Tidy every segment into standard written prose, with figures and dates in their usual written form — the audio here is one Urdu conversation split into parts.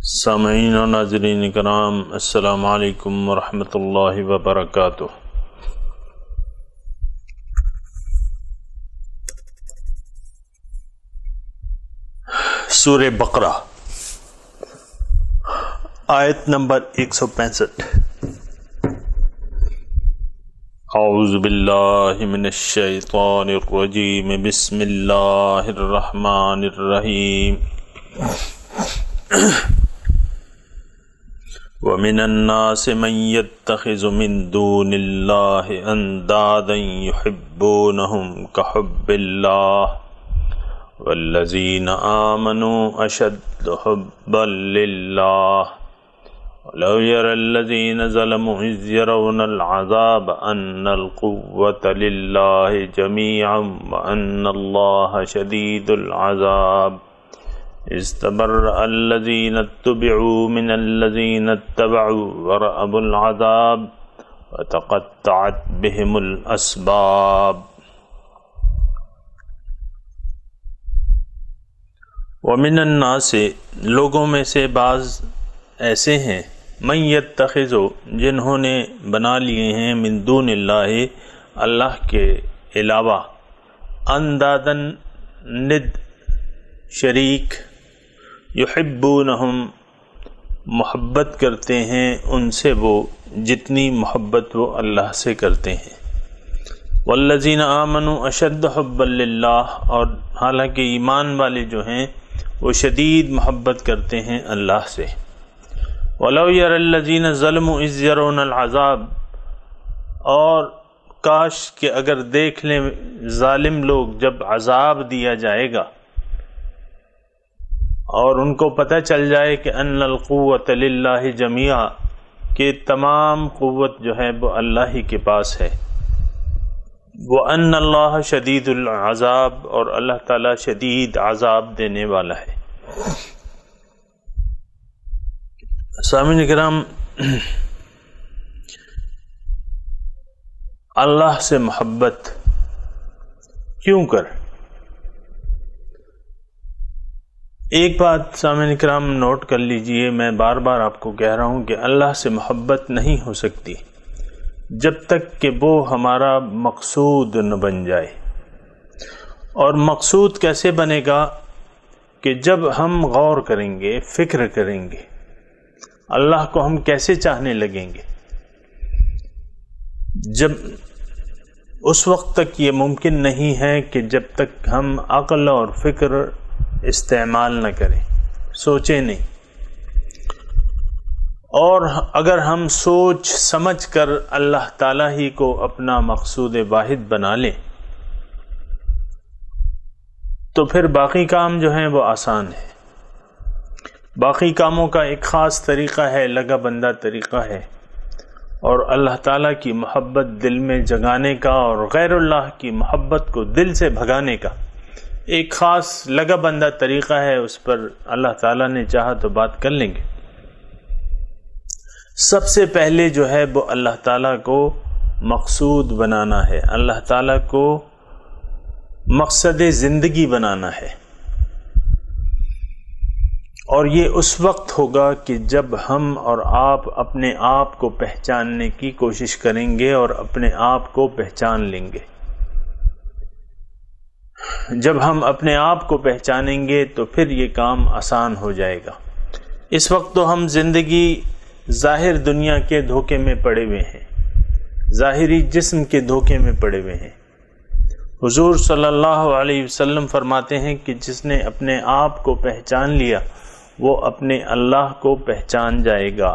سامعین و ناظرین کرام، السلام علیکم ورحمۃ اللہ وبرکاتہ۔ سورہ بقرہ آیت نمبر 165۔ اعوذ باللہ من الشیطان الرجیم، بسم اللہ الرحمن الرحیم۔ وَمِنَ النَّاسِ مَن يَتَّخِذُ مِن دُونِ اللَّهِ أَندَادًا يُحِبُّونَهُمْ كَحُبِّ اللَّهِ وَالَّذِينَ آمَنُوا أَشَدُّ حُبًّا لِلَّهِ وَلَوْ يَرَى الَّذِينَ ظَلَمُوا إِذْ يَرَوْنَ الْعَذَابَ أَنَّ الْقُوَّةَ لِلَّهِ جَمِيعًا وَأَنَّ اللَّهَ شَدِيدُ الْعَذَابِ استبرأ الذين اتبعوا من الذين اتبعوا ورأوا العذاب وتقطعت بهم الأسباب۔ ومن الناس، لوگوں میں سے بعض ایسے ہیں، من یتخذ، جنہوں نے بنا لیے ہیں، من دون اللہ، اللہ کے علاوہ، اندادن، ند، شریک، یحبونہم، محبت کرتے ہیں ان سے وہ جتنی محبت وہ اللہ سے کرتے ہیں۔ والذین آمنوا اشد حبا للہ، اور حالانکہ ایمان والے جو ہیں وہ شدید محبت کرتے ہیں اللہ سے۔ ولو یری الذین ظلموا اذ یرون العذاب، اور کاش کہ اگر دیکھ لیں ظالم لوگ جب عذاب دیا جائے گا اور ان کو پتہ چل جائے کہ ان القوۃ للہ جمیعا، کہ تمام قوت جو ہے وہ اللہ ہی کے پاس ہے۔ وَأَنَّ اللَّهَ شَدِيدُ الْعَذَابِ، اور اللہ تعالیٰ شدید عذاب دینے والا ہے۔ سامعین کرام، اللہ سے محبت کیوں کر؟ ایک بات سامعین کرام نوٹ کر لیجئے، میں بار بار آپ کو کہہ رہا ہوں کہ اللہ سے محبت نہیں ہو سکتی جب تک کہ وہ ہمارا مقصود نہ بن جائے۔ اور مقصود کیسے بنے گا؟ کہ جب ہم غور کریں گے، فکر کریں گے، اللہ کو ہم کیسے چاہنے لگیں گے۔ جب اس وقت تک یہ ممکن نہیں ہے کہ جب تک ہم عقل اور فکر استعمال نہ کریں، سوچیں نہیں۔ اور اگر ہم سوچ سمجھ کر اللہ تعالیٰ ہی کو اپنا مقصود واحد بنا لیں تو پھر باقی کام جو ہیں وہ آسان ہے۔ باقی کاموں کا ایک خاص طریقہ ہے، لگا بندہ طریقہ ہے، اور اللہ تعالیٰ کی محبت دل میں جگانے کا اور غیر اللہ کی محبت کو دل سے بھگانے کا ایک خاص لگا بندہ طریقہ ہے۔ اس پر اللہ تعالیٰ نے چاہا تو بات کر لیں گے۔ سب سے پہلے جو ہے وہ اللہ تعالیٰ کو مقصود بنانا ہے، اللہ تعالیٰ کو مقصد زندگی بنانا ہے۔ اور یہ اس وقت ہوگا کہ جب ہم اور آپ اپنے آپ کو پہچاننے کی کوشش کریں گے اور اپنے آپ کو پہچان لیں گے۔ جب ہم اپنے آپ کو پہچانیں گے تو پھر یہ کام آسان ہو جائے گا۔ اس وقت تو ہم زندگی ظاہر دنیا کے دھوکے میں پڑے ہوئے ہیں، ظاہری جسم کے دھوکے میں پڑے ہوئے ہیں۔ حضور صلی اللہ علیہ وسلم فرماتے ہیں کہ جس نے اپنے آپ کو پہچان لیا وہ اپنے اللہ کو پہچان جائے گا۔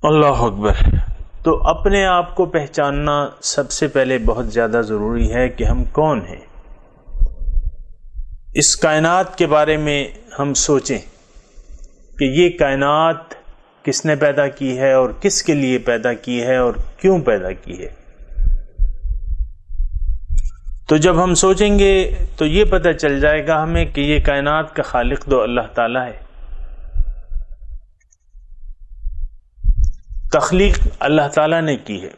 اللہ اکبر۔ تو اپنے آپ کو پہچاننا سب سے پہلے بہت زیادہ ضروری ہے کہ ہم کون ہیں۔ اس کائنات کے بارے میں ہم سوچیں کہ یہ کائنات کس نے پیدا کی ہے اور کس کے لیے پیدا کی ہے اور کیوں پیدا کی ہے۔ تو جب ہم سوچیں گے تو یہ پتہ چل جائے گا ہمیں کہ یہ کائنات کا خالق تو اللہ تعالیٰ ہے۔ تخلیق اللہ تعالیٰ نے کی ہے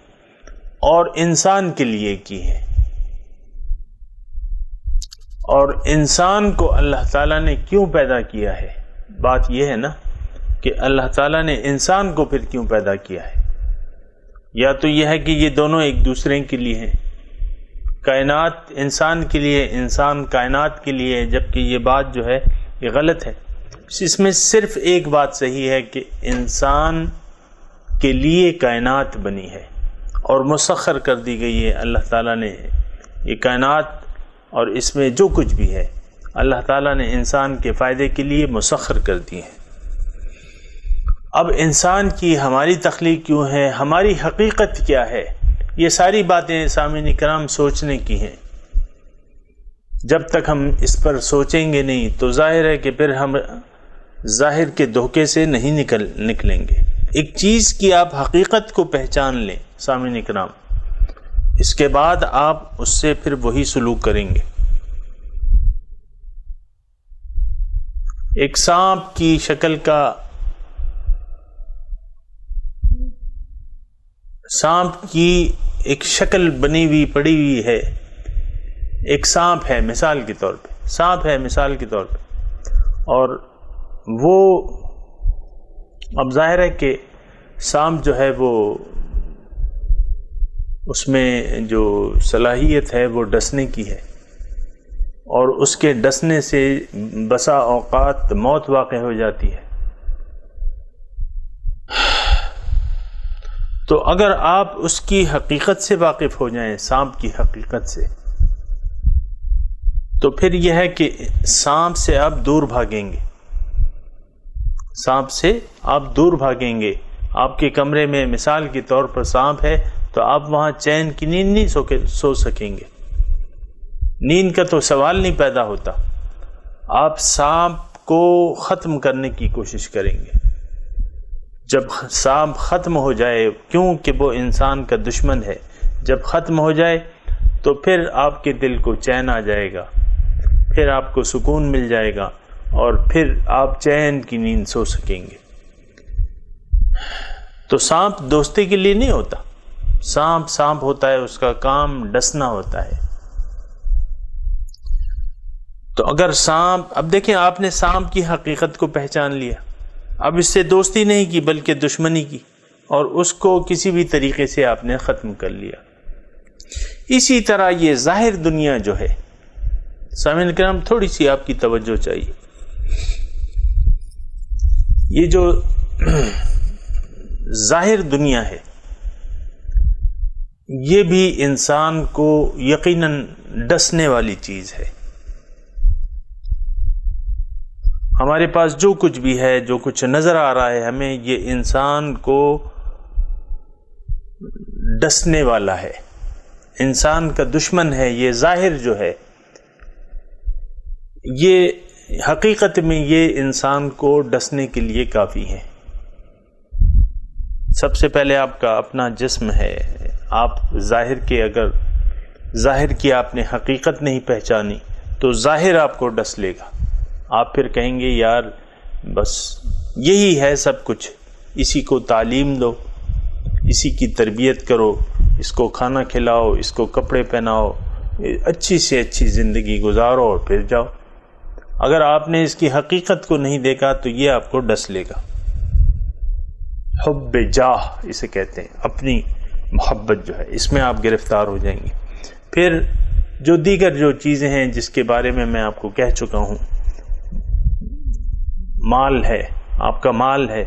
اور انسان کے لیے کی ہے، اور انسان کو اللہ تعالیٰ نے کیوں پیدا کیا ہے؟ بات یہ ہے نا کہ اللہ تعالیٰ نے انسان کو پھر کیوں پیدا کیا ہے؟ یا تو یہ ہے کہ یہ دونوں ایک دوسرے کے لیے ہیں، کائنات انسان کے لیے، انسان کائنات کے لیے، جبکہ یہ بات جو ہے یہ غلط ہے۔ اس میں صرف ایک بات صحیح ہے کہ انسان کے لیے کائنات بنی ہے اور مسخر کر دی گئی ہے۔ اللہ تعالیٰ نے یہ کائنات اور اس میں جو کچھ بھی ہے اللہ تعالیٰ نے انسان کے فائدے کے لیے مسخر کر دی ہے۔ اب انسان کی ہماری تخلیق کیوں ہے، ہماری حقیقت کیا ہے، یہ ساری باتیں سامعین کرام سوچنے کی ہیں۔ جب تک ہم اس پر سوچیں گے نہیں تو ظاہر ہے کہ پھر ہم ظاہر کے دھوکے سے نہیں نکلیں گے۔ ایک چیز کی آپ حقیقت کو پہچان لیں سامعین کرام، اس کے بعد آپ اس سے پھر وہی سلوک کریں گے۔ ایک سانپ کی شکل کا، سانپ کی ایک شکل بنی ہوئی پڑی ہوئی ہے، ایک سانپ ہے مثال کے طور پہ، سانپ ہے مثال کے طور پہ، اور وہ اب ظاہر ہے کہ سانپ جو ہے وہ اس میں جو صلاحیت ہے وہ ڈسنے کی ہے، اور اس کے ڈسنے سے بسا اوقات موت واقع ہو جاتی ہے۔ تو اگر آپ اس کی حقیقت سے واقف ہو جائیں، سانپ کی حقیقت سے، تو پھر یہ ہے کہ سانپ سے آپ دور بھاگیں گے، سانپ سے آپ دور بھاگیں گے۔ آپ کے کمرے میں مثال کے طور پر سانپ ہے تو آپ وہاں چین کی نیند نہیں سو سکیں گے، نیند کا تو سوال نہیں پیدا ہوتا۔ آپ سانپ کو ختم کرنے کی کوشش کریں گے۔ جب سانپ ختم ہو جائے، کیونکہ وہ انسان کا دشمن ہے، جب ختم ہو جائے تو پھر آپ کے دل کو چین آ جائے گا، پھر آپ کو سکون مل جائے گا، اور پھر آپ چین کی نیند سو سکیں گے۔ تو سانپ دوستی کے لیے نہیں ہوتا، سانپ سانپ ہوتا ہے، اس کا کام ڈسنا ہوتا ہے۔ تو اگر سانپ، اب دیکھیں آپ نے سانپ کی حقیقت کو پہچان لیا، اب اس سے دوستی نہیں کی بلکہ دشمنی کی، اور اس کو کسی بھی طریقے سے آپ نے ختم کر لیا۔ اسی طرح یہ ظاہر دنیا جو ہے، سامعین کرام تھوڑی سی آپ کی توجہ چاہیے، یہ جو ظاہر دنیا ہے یہ بھی انسان کو یقیناً ڈسنے والی چیز ہے۔ ہمارے پاس جو کچھ بھی ہے، جو کچھ نظر آ رہا ہے ہمیں، یہ انسان کو ڈسنے والا ہے، انسان کا دشمن ہے۔ یہ ظاہر جو ہے، یہ حقیقت میں یہ انسان کو ڈسنے کے لیے کافی ہے۔ سب سے پہلے آپ کا اپنا جسم ہے، آپ ظاہر کے، اگر ظاہر کی آپ نے حقیقت نہیں پہچانی تو ظاہر آپ کو ڈس لے گا۔ آپ پھر کہیں گے یار بس یہی ہے سب کچھ، اسی کو تعلیم دو، اسی کی تربیت کرو، اس کو کھانا کھلاؤ، اس کو کپڑے پہناؤ، اچھی سے اچھی زندگی گزارو اور پھر جاؤ۔ اگر آپ نے اس کی حقیقت کو نہیں دیکھا تو یہ آپ کو ڈس لے گا۔ حب جاہ اسے کہتے ہیں، اپنی محبت جو ہے، اس میں آپ گرفتار ہو جائیں گے۔ پھر جو دیگر جو چیزیں ہیں جس کے بارے میں میں آپ کو کہہ چکا ہوں، مال ہے، آپ کا مال ہے،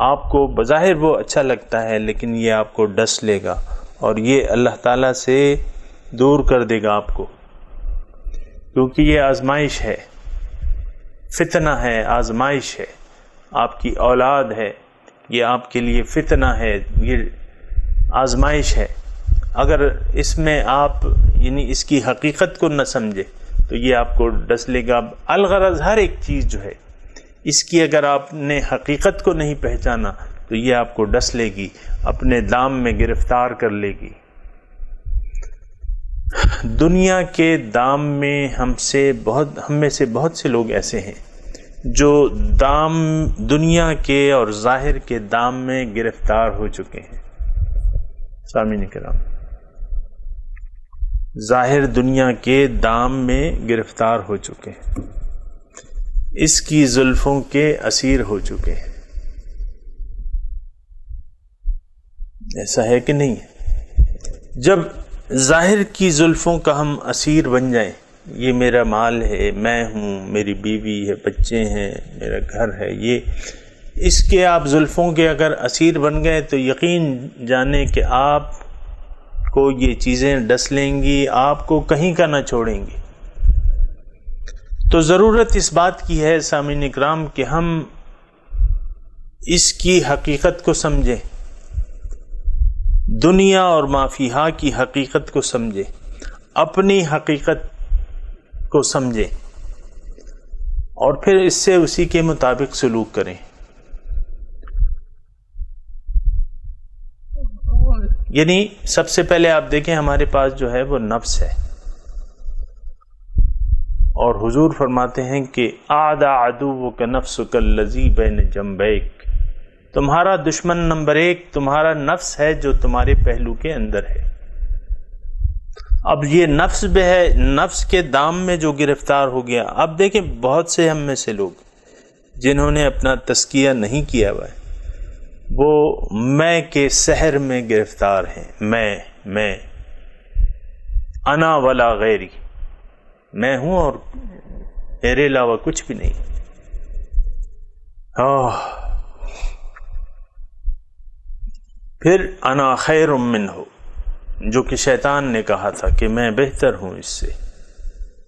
آپ کو بظاہر وہ اچھا لگتا ہے لیکن یہ آپ کو ڈس لے گا اور یہ اللہ تعالیٰ سے دور کر دے گا آپ کو، کیونکہ یہ آزمائش ہے، فتنہ ہے، آزمائش ہے۔ آپ کی اولاد ہے، یہ آپ کے لیے فتنہ ہے، یہ آزمائش ہے۔ اگر اس میں آپ یعنی اس کی حقیقت کو نہ سمجھے تو یہ آپ کو ڈس لے گا۔ الغرض ہر ایک چیز جو ہے اس کی اگر آپ نے حقیقت کو نہیں پہچانا تو یہ آپ کو ڈس لے گی، اپنے دام میں گرفتار کر لے گی۔ دنیا کے دام میں ہم میں سے بہت سے لوگ ایسے ہیں جو دنیا کے اور ظاہر کے دام میں گرفتار ہو چکے ہیں۔ سامعین کرام، ظاہر دنیا کے دام میں گرفتار ہو چکے ہیں۔ اس کی زلفوں کے اسیر ہو چکے ہیں۔ ایسا ہے کہ نہیں؟ جب ظاہر کی زلفوں کا ہم اسیر بن جائیں، یہ میرا مال ہے، میں ہوں، میری بیوی ہے، بچے ہیں، میرا گھر ہے، یہ اس کے آپ زلفوں کے اگر اسیر بن گئے تو یقین جانیں کہ آپ کو یہ چیزیں ڈس لیں گی، آپ کو کہیں کا نہ چھوڑیں گی۔ تو ضرورت اس بات کی ہے سامعین اکرام کہ ہم اس کی حقیقت کو سمجھیں، دنیا اور ما فیہا کی حقیقت کو سمجھیں، اپنی حقیقت کو سمجھیں، اور پھر اس سے اسی کے مطابق سلوک کریں۔ یعنی سب سے پہلے آپ دیکھیں ہمارے پاس جو ہے وہ نفس ہے، اور حضور فرماتے ہیں کہ اعدى عدوک نفسک الذی بین جنبیک، تمہارا دشمن نمبر 1 تمہارا نفس ہے جو تمہارے پہلو کے اندر ہے۔ اب یہ نفس بھی ہے، نفس کے دام میں جو گرفتار ہو گیا۔ اب دیکھیں بہت سے ہم میں سے لوگ جنہوں نے اپنا تزکیہ نہیں کیا ہوا ہے، وہ میں کے سحر میں گرفتار ہیں۔ میں انا ولا غیری، میں ہوں اور میرے علاوہ کچھ بھی نہیں۔ پھر انا خیر منہ، جو کہ شیطان نے کہا تھا کہ میں بہتر ہوں اس سے۔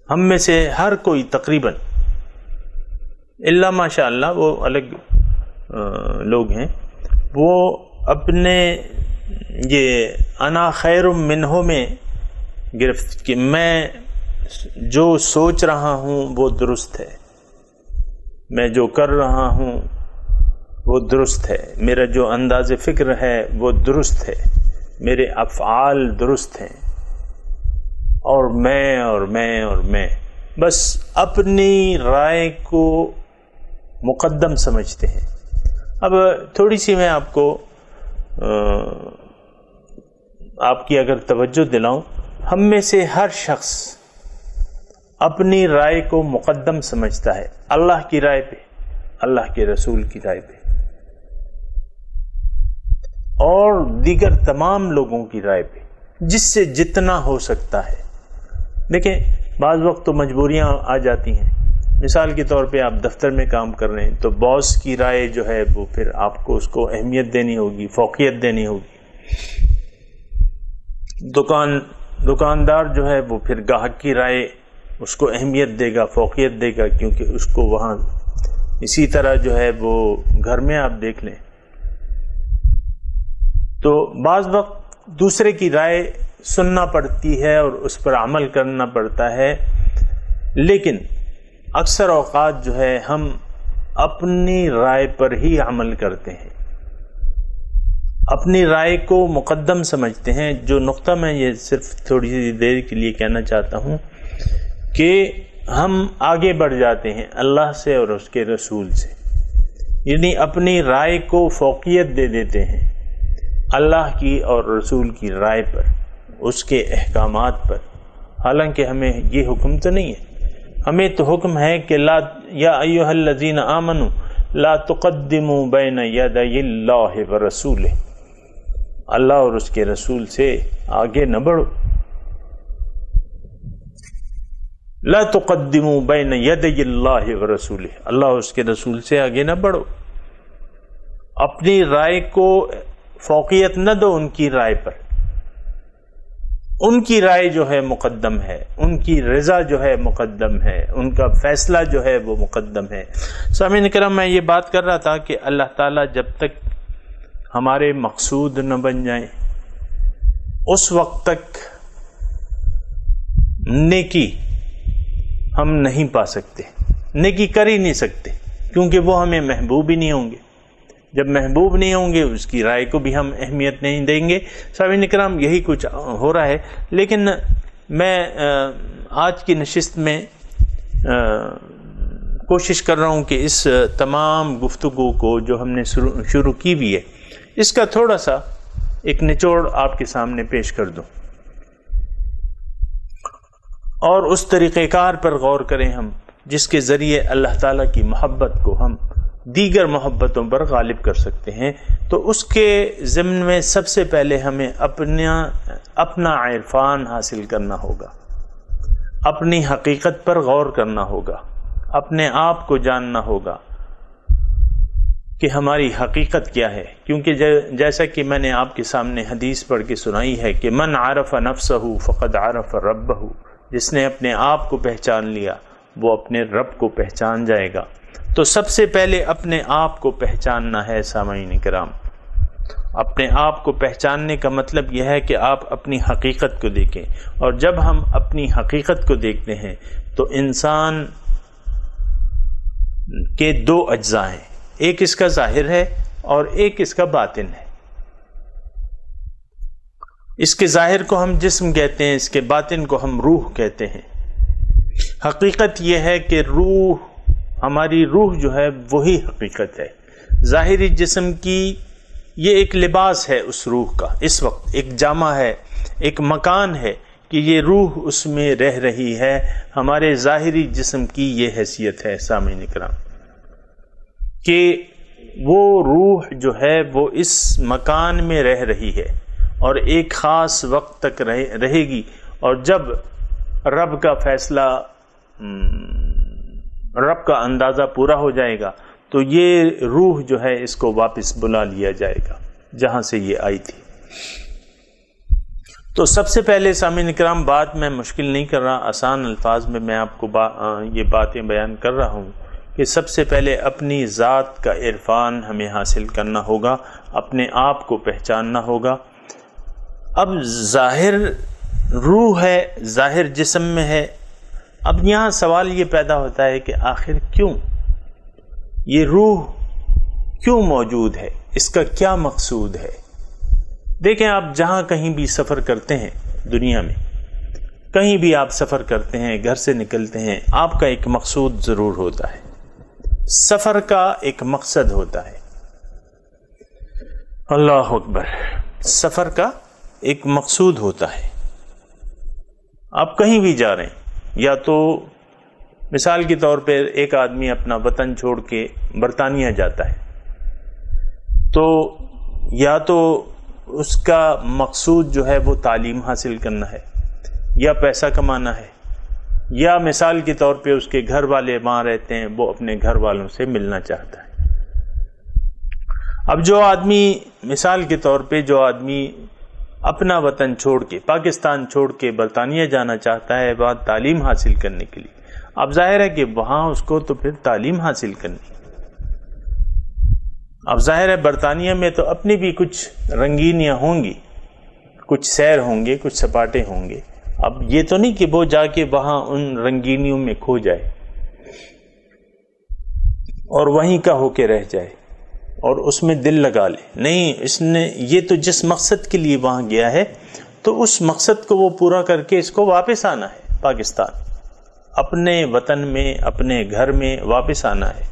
ہم میں سے ہر کوئی تقریباً الا ماشاء اللہ وہ الگ لوگ ہیں، وہ اپنے یہ انا خیر منہ میں گرفت کہ میں جو سوچ رہا ہوں وہ درست ہے، میں جو کر رہا ہوں وہ درست ہے، میرا جو انداز فکر ہے وہ درست ہے، میرے افعال درست ہیں، اور میں بس اپنی رائے کو مقدم سمجھتے ہیں۔ اب تھوڑی سی میں آپ کو آپ کی اگر توجہ دلاؤں، ہم میں سے ہر شخص اپنی رائے کو مقدم سمجھتا ہے اللہ کی رائے پہ، اللہ کے رسول کی رائے پہ، اور دیگر تمام لوگوں کی رائے پہ، جس سے جتنا ہو سکتا ہے۔ دیکھیں بعض وقت تو مجبوریاں آ جاتی ہیں، مثال کے طور پہ آپ دفتر میں کام کر رہے ہیں تو باس کی رائے جو ہے وہ پھر آپ کو اس کو اہمیت دینی ہوگی، فوقیت دینی ہوگی۔ دکاندار جو ہے وہ پھر گاہک کی رائے اس کو اہمیت دے گا، فوقیت دے گا، کیونکہ اس کو وہاں۔ اسی طرح جو ہے وہ گھر میں آپ دیکھ لیں تو بعض وقت دوسرے کی رائے سننا پڑتی ہے اور اس پر عمل کرنا پڑتا ہے، لیکن اکثر اوقات جو ہے ہم اپنی رائے پر ہی عمل کرتے ہیں، اپنی رائے کو مقدم سمجھتے ہیں۔ جو نقطہ میں یہ صرف تھوڑی سی دیر کے لیے کہنا چاہتا ہوں کہ ہم آگے بڑھ جاتے ہیں اللہ سے اور اس کے رسول سے، یعنی اپنی رائے کو فوقیت دے دیتے ہیں اللہ کی اور رسول کی رائے پر، اس کے احکامات پر، حالانکہ ہمیں یہ حکم تو نہیں ہے۔ ہمیں تو حکم ہے کہ لا یا ایھا الذین آمنوا لا تقدموا بین یدی اللہ ورسولہ، اللہ اور اس کے رسول سے آگے نہ بڑھو، لا تقدموا بین یدی اللہ ورسولہ، اللہ اور اس کے رسول سے آگے نہ بڑھو۔ اپنی رائے کو فوقیت نہ دو ان کی رائے پر، ان کی رائے جو ہے مقدم ہے، ان کی رضا جو ہے مقدم ہے، ان کا فیصلہ جو ہے وہ مقدم ہے۔ سامعین کرام، میں یہ بات کر رہا تھا کہ اللہ تعالیٰ جب تک ہمارے مقصود نہ بن جائیں اس وقت تک نیکی ہم نہیں پا سکتے، نیکی کر ہی نہیں سکتے، کیونکہ وہ ہمیں محبوب ہی نہیں ہوں گے۔ جب محبوب نہیں ہوں گے اس کی رائے کو بھی ہم اہمیت نہیں دیں گے۔ سامعین کرام، یہی کچھ ہو رہا ہے، لیکن میں آج کی نشست میں کوشش کر رہا ہوں کہ اس تمام گفتگو کو جو ہم نے شروع کی بھی ہے، اس کا تھوڑا سا ایک نچوڑ آپ کے سامنے پیش کر دوں، اور اس طریقہ کار پر غور کریں ہم جس کے ذریعے اللہ تعالیٰ کی محبت کو ہم دیگر محبتوں پر غالب کر سکتے ہیں، تو اس کے ضمن میں سب سے پہلے ہمیں اپنا عرفان حاصل کرنا ہوگا، اپنی حقیقت پر غور کرنا ہوگا، اپنے آپ کو جاننا ہوگا کہ ہماری حقیقت کیا ہے. کیونکہ جیسا کہ میں نے آپ کے سامنے حدیث پڑھ کے سنائی ہے کہ من عرف نفسہ فقد عرف ربہ، جس نے اپنے آپ کو پہچان لیا وہ اپنے رب کو پہچان جائے گا. تو سب سے پہلے اپنے آپ کو پہچاننا ہے. سامعین کرام، اپنے آپ کو پہچاننے کا مطلب یہ ہے کہ آپ اپنی حقیقت کو دیکھیں، اور جب ہم اپنی حقیقت کو دیکھتے ہیں تو انسان کے دو اجزاء ہیں، ایک اس کا ظاہر ہے اور ایک اس کا باطن ہے. اس کے ظاہر کو ہم جسم کہتے ہیں، اس کے باطن کو ہم روح کہتے ہیں. حقیقت یہ ہے کہ روح، ہماری روح جو ہے وہی حقیقت ہے. ظاہری جسم کی یہ ایک لباس ہے اس روح کا، اس وقت ایک جامہ ہے، ایک مکان ہے کہ یہ روح اس میں رہ رہی ہے. ہمارے ظاہری جسم کی یہ حیثیت ہے سامعین کرام کہ وہ روح جو ہے وہ اس مکان میں رہ رہی ہے اور ایک خاص وقت تک رہے گی، اور جب رب کا فیصلہ، رب کا اندازہ پورا ہو جائے گا تو یہ روح جو ہے اس کو واپس بلا لیا جائے گا جہاں سے یہ آئی تھی. تو سب سے پہلے سامعین کرام، بات میں مشکل نہیں کر رہا، آسان الفاظ میں میں آپ کو یہ باتیں بیان کر رہا ہوں کہ سب سے پہلے اپنی ذات کا عرفان ہمیں حاصل کرنا ہوگا، اپنے آپ کو پہچاننا ہوگا. اب ظاہر روح ہے، ظاہر جسم میں ہے. اب یہاں سوال یہ پیدا ہوتا ہے کہ آخر کیوں یہ روح کیوں موجود ہے، اس کا کیا مقصود ہے؟ دیکھیں، آپ جہاں کہیں بھی سفر کرتے ہیں دنیا میں، کہیں بھی آپ سفر کرتے ہیں، گھر سے نکلتے ہیں، آپ کا ایک مقصود ضرور ہوتا ہے. سفر کا ایک مقصد ہوتا ہے. اللہ اکبر، سفر کا ایک مقصود ہوتا ہے. آپ کہیں بھی جا رہے ہیں، یا تو مثال کے طور پہ ایک آدمی اپنا وطن چھوڑ کے برطانیہ جاتا ہے، تو یا تو اس کا مقصود جو ہے وہ تعلیم حاصل کرنا ہے یا پیسہ کمانا ہے، یا مثال کے طور پہ اس کے گھر والے وہاں رہتے ہیں، وہ اپنے گھر والوں سے ملنا چاہتا ہے. اب جو آدمی، مثال کے طور پہ جو آدمی اپنا وطن چھوڑ کے، پاکستان چھوڑ کے برطانیہ جانا چاہتا ہے وہاں تعلیم حاصل کرنے کے لیے، اب ظاہر ہے کہ وہاں اس کو تو پھر تعلیم حاصل کرنی. اب ظاہر ہے برطانیہ میں تو اپنی بھی کچھ رنگینیاں ہوں گی، کچھ سیر ہوں گے، کچھ سپاٹے ہوں گے. اب یہ تو نہیں کہ وہ جا کے وہاں ان رنگینیوں میں کھو جائے اور وہیں کا ہو کے رہ جائے اور اس میں دل لگا لے. نہیں، اس نے یہ تو جس مقصد کے لیے وہاں گیا ہے تو اس مقصد کو وہ پورا کر کے اس کو واپس آنا ہے پاکستان، اپنے وطن میں، اپنے گھر میں واپس آنا ہے.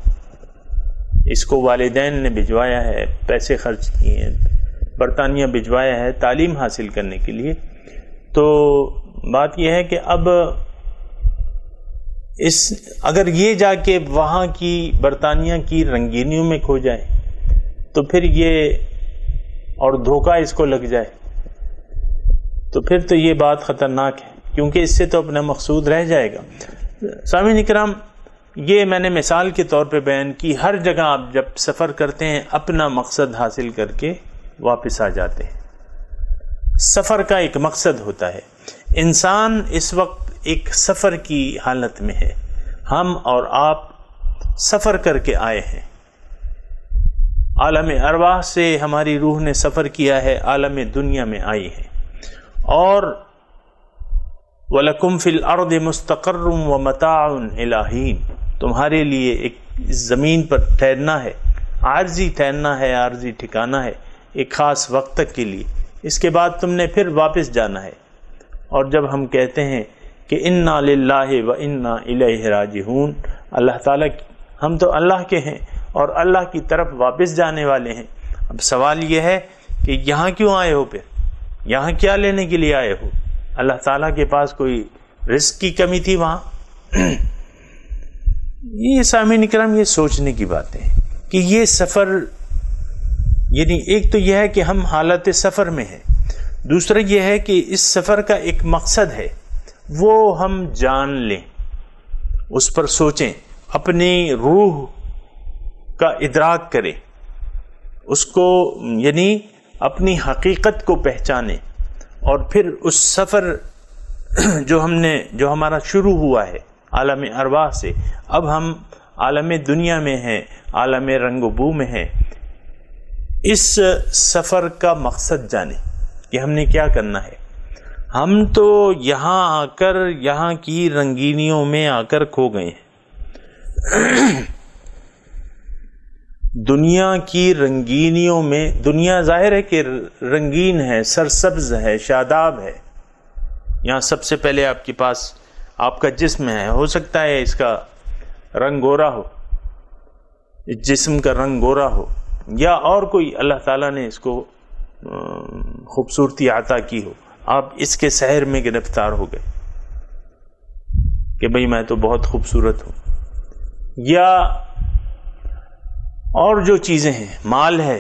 اس کو والدین نے بھجوایا ہے، پیسے خرچ کیے ہیں، برطانیہ بھجوایا ہے تعلیم حاصل کرنے کے لیے. تو بات یہ ہے کہ اب اگر یہ جا کے وہاں کی برطانیہ کی رنگینیوں میں کھو جائے تو پھر یہ اور دھوکہ اس کو لگ جائے تو پھر تو یہ بات خطرناک ہے، کیونکہ اس سے تو اپنا مقصود رہ جائے گا. سامعین اکرام، یہ میں نے مثال کے طور پہ بیان کی. ہر جگہ آپ جب سفر کرتے ہیں اپنا مقصد حاصل کر کے واپس آ جاتے ہیں. سفر کا ایک مقصد ہوتا ہے. انسان اس وقت ایک سفر کی حالت میں ہے. ہم اور آپ سفر کر کے آئے ہیں. عالم ارواح سے ہماری روح نے سفر کیا ہے، عالم دنیا میں آئی ہے. اور وَلَكُمْ فِي الْأَرْضِ مُسْتَقَرٌّ وَمَتَاعٌ إِلَىٰ حِينٍ، تمہارے لیے ایک زمین پر ٹھہرنا ہے، عارضی ٹھہرنا ہے، عارضی ٹھکانا ہے ایک خاص وقت تک کے لیے. اس کے بعد تم نے پھر واپس جانا ہے. اور جب ہم کہتے ہیں کہ اِنَّا لِلَّهِ وَإِنَّا إِلَيْهِ رَاجِعُونَ، اللہ تعالیٰ، ہم تو اللہ کے ہیں اور اللہ کی طرف واپس جانے والے ہیں. اب سوال یہ ہے کہ یہاں کیوں آئے ہو؟ پھر یہاں کیا لینے کے لیے آئے ہو؟ اللہ تعالیٰ کے پاس کوئی رزق کی کمی تھی وہاں؟ یہ سامعین کرام یہ سوچنے کی باتیں ہیں کہ یہ سفر، یعنی ایک تو یہ ہے کہ ہم حالت سفر میں ہیں، دوسرا یہ ہے کہ اس سفر کا ایک مقصد ہے، وہ ہم جان لیں، اس پر سوچیں، اپنی روح کا ادراک کریں، اس کو یعنی اپنی حقیقت کو پہچانیں، اور پھر اس سفر جو ہمارا شروع ہوا ہے عالم ارواح سے، اب ہم عالم دنیا میں ہیں، عالم رنگ و بو میں ہیں، اس سفر کا مقصد جانیں کہ ہم نے کیا کرنا ہے۔ ہم تو یہاں آ کر یہاں کی رنگینیوں میں آ کر کھو گئے ہیں، دنیا کی رنگینیوں میں، دنیا ظاہر ہے کہ رنگین ہے، سرسبز ہے، شاداب ہے، یہاں سب سے پہلے آپ کے پاس آپ کا جسم ہے، ہو سکتا ہے اس کا رنگ گورا ہو، اس جسم کا رنگ گورا ہو، یا اور کوئی اللہ تعالیٰ نے اس کو خوبصورتی عطا کی ہو، آپ اس کے سحر میں گرفتار ہو گئے کہ بھئی میں تو بہت خوبصورت ہوں، یا اور جو چیزیں ہیں، مال ہے،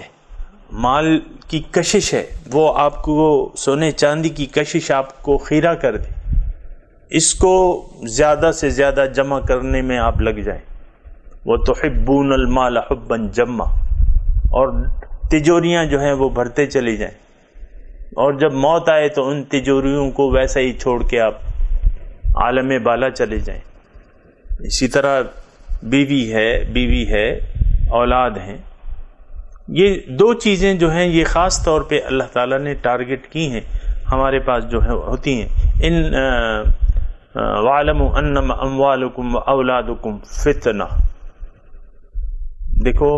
مال کی کشش ہے، وہ آپ کو سونے چاندی کی کشش آپ کو خیرہ کر دے، اس کو زیادہ سے زیادہ جمع کرنے میں آپ لگ جائیں، وَتُحِبُّونَ الْمَالَ حُبًّا جَمًّا، اور تجوریاں جو ہیں وہ بھرتے چلی جائیں، اور جب موت آئے تو ان تجوریوں کو ویسا ہی چھوڑ کے آپ عالم بالا چلے جائیں۔ اسی طرح بیوی ہے، اولاد ہیں، یہ دو چیزیں جو ہیں یہ خاص طور پہ اللہ تعالیٰ نے ٹارگٹ کی ہیں، ہمارے پاس جو ہے ہوتی ہیں۔ وَاعْلَمُوا أَنَّمَا أَمْوَالُكُمْ وَأَوْلَادُكُمْ فِتْنَةٌ، دیکھو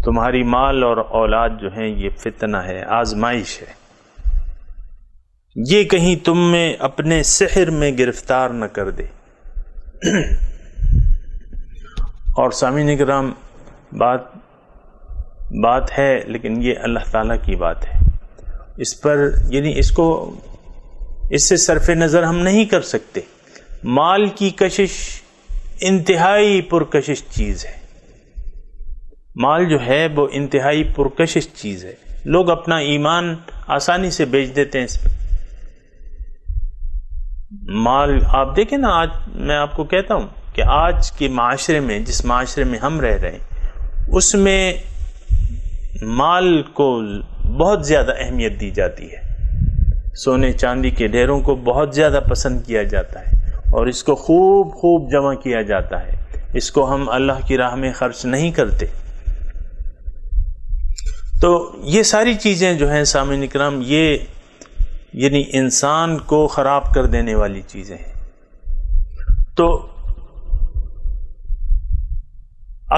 تمہاری مال اور اولاد جو ہیں یہ فتنہ ہے، آزمائش ہے، یہ کہیں تم میں اپنے سحر میں گرفتار نہ کر دے۔ اور سامعین کرام بات ہے، لیکن یہ اللہ تعالیٰ کی بات ہے، اس پر یعنی اس سے صرف نظر ہم نہیں کر سکتے۔ مال کی کشش انتہائی پرکشش چیز ہے، مال جو ہے وہ انتہائی پرکشش چیز ہے، لوگ اپنا ایمان آسانی سے بیچ دیتے ہیں اس پہ۔ مال آپ دیکھیں نا، آج میں آپ کو کہتا ہوں کہ آج کے معاشرے میں، جس معاشرے میں ہم رہ رہے ہیں، اس میں مال کو بہت زیادہ اہمیت دی جاتی ہے، سونے چاندی کے ڈھیروں کو بہت زیادہ پسند کیا جاتا ہے، اور اس کو خوب جمع کیا جاتا ہے، اس کو ہم اللہ کی راہ میں خرچ نہیں کرتے۔ تو یہ ساری چیزیں جو ہیں سامعین کرام، یہ یعنی انسان کو خراب کر دینے والی چیزیں ہیں۔ تو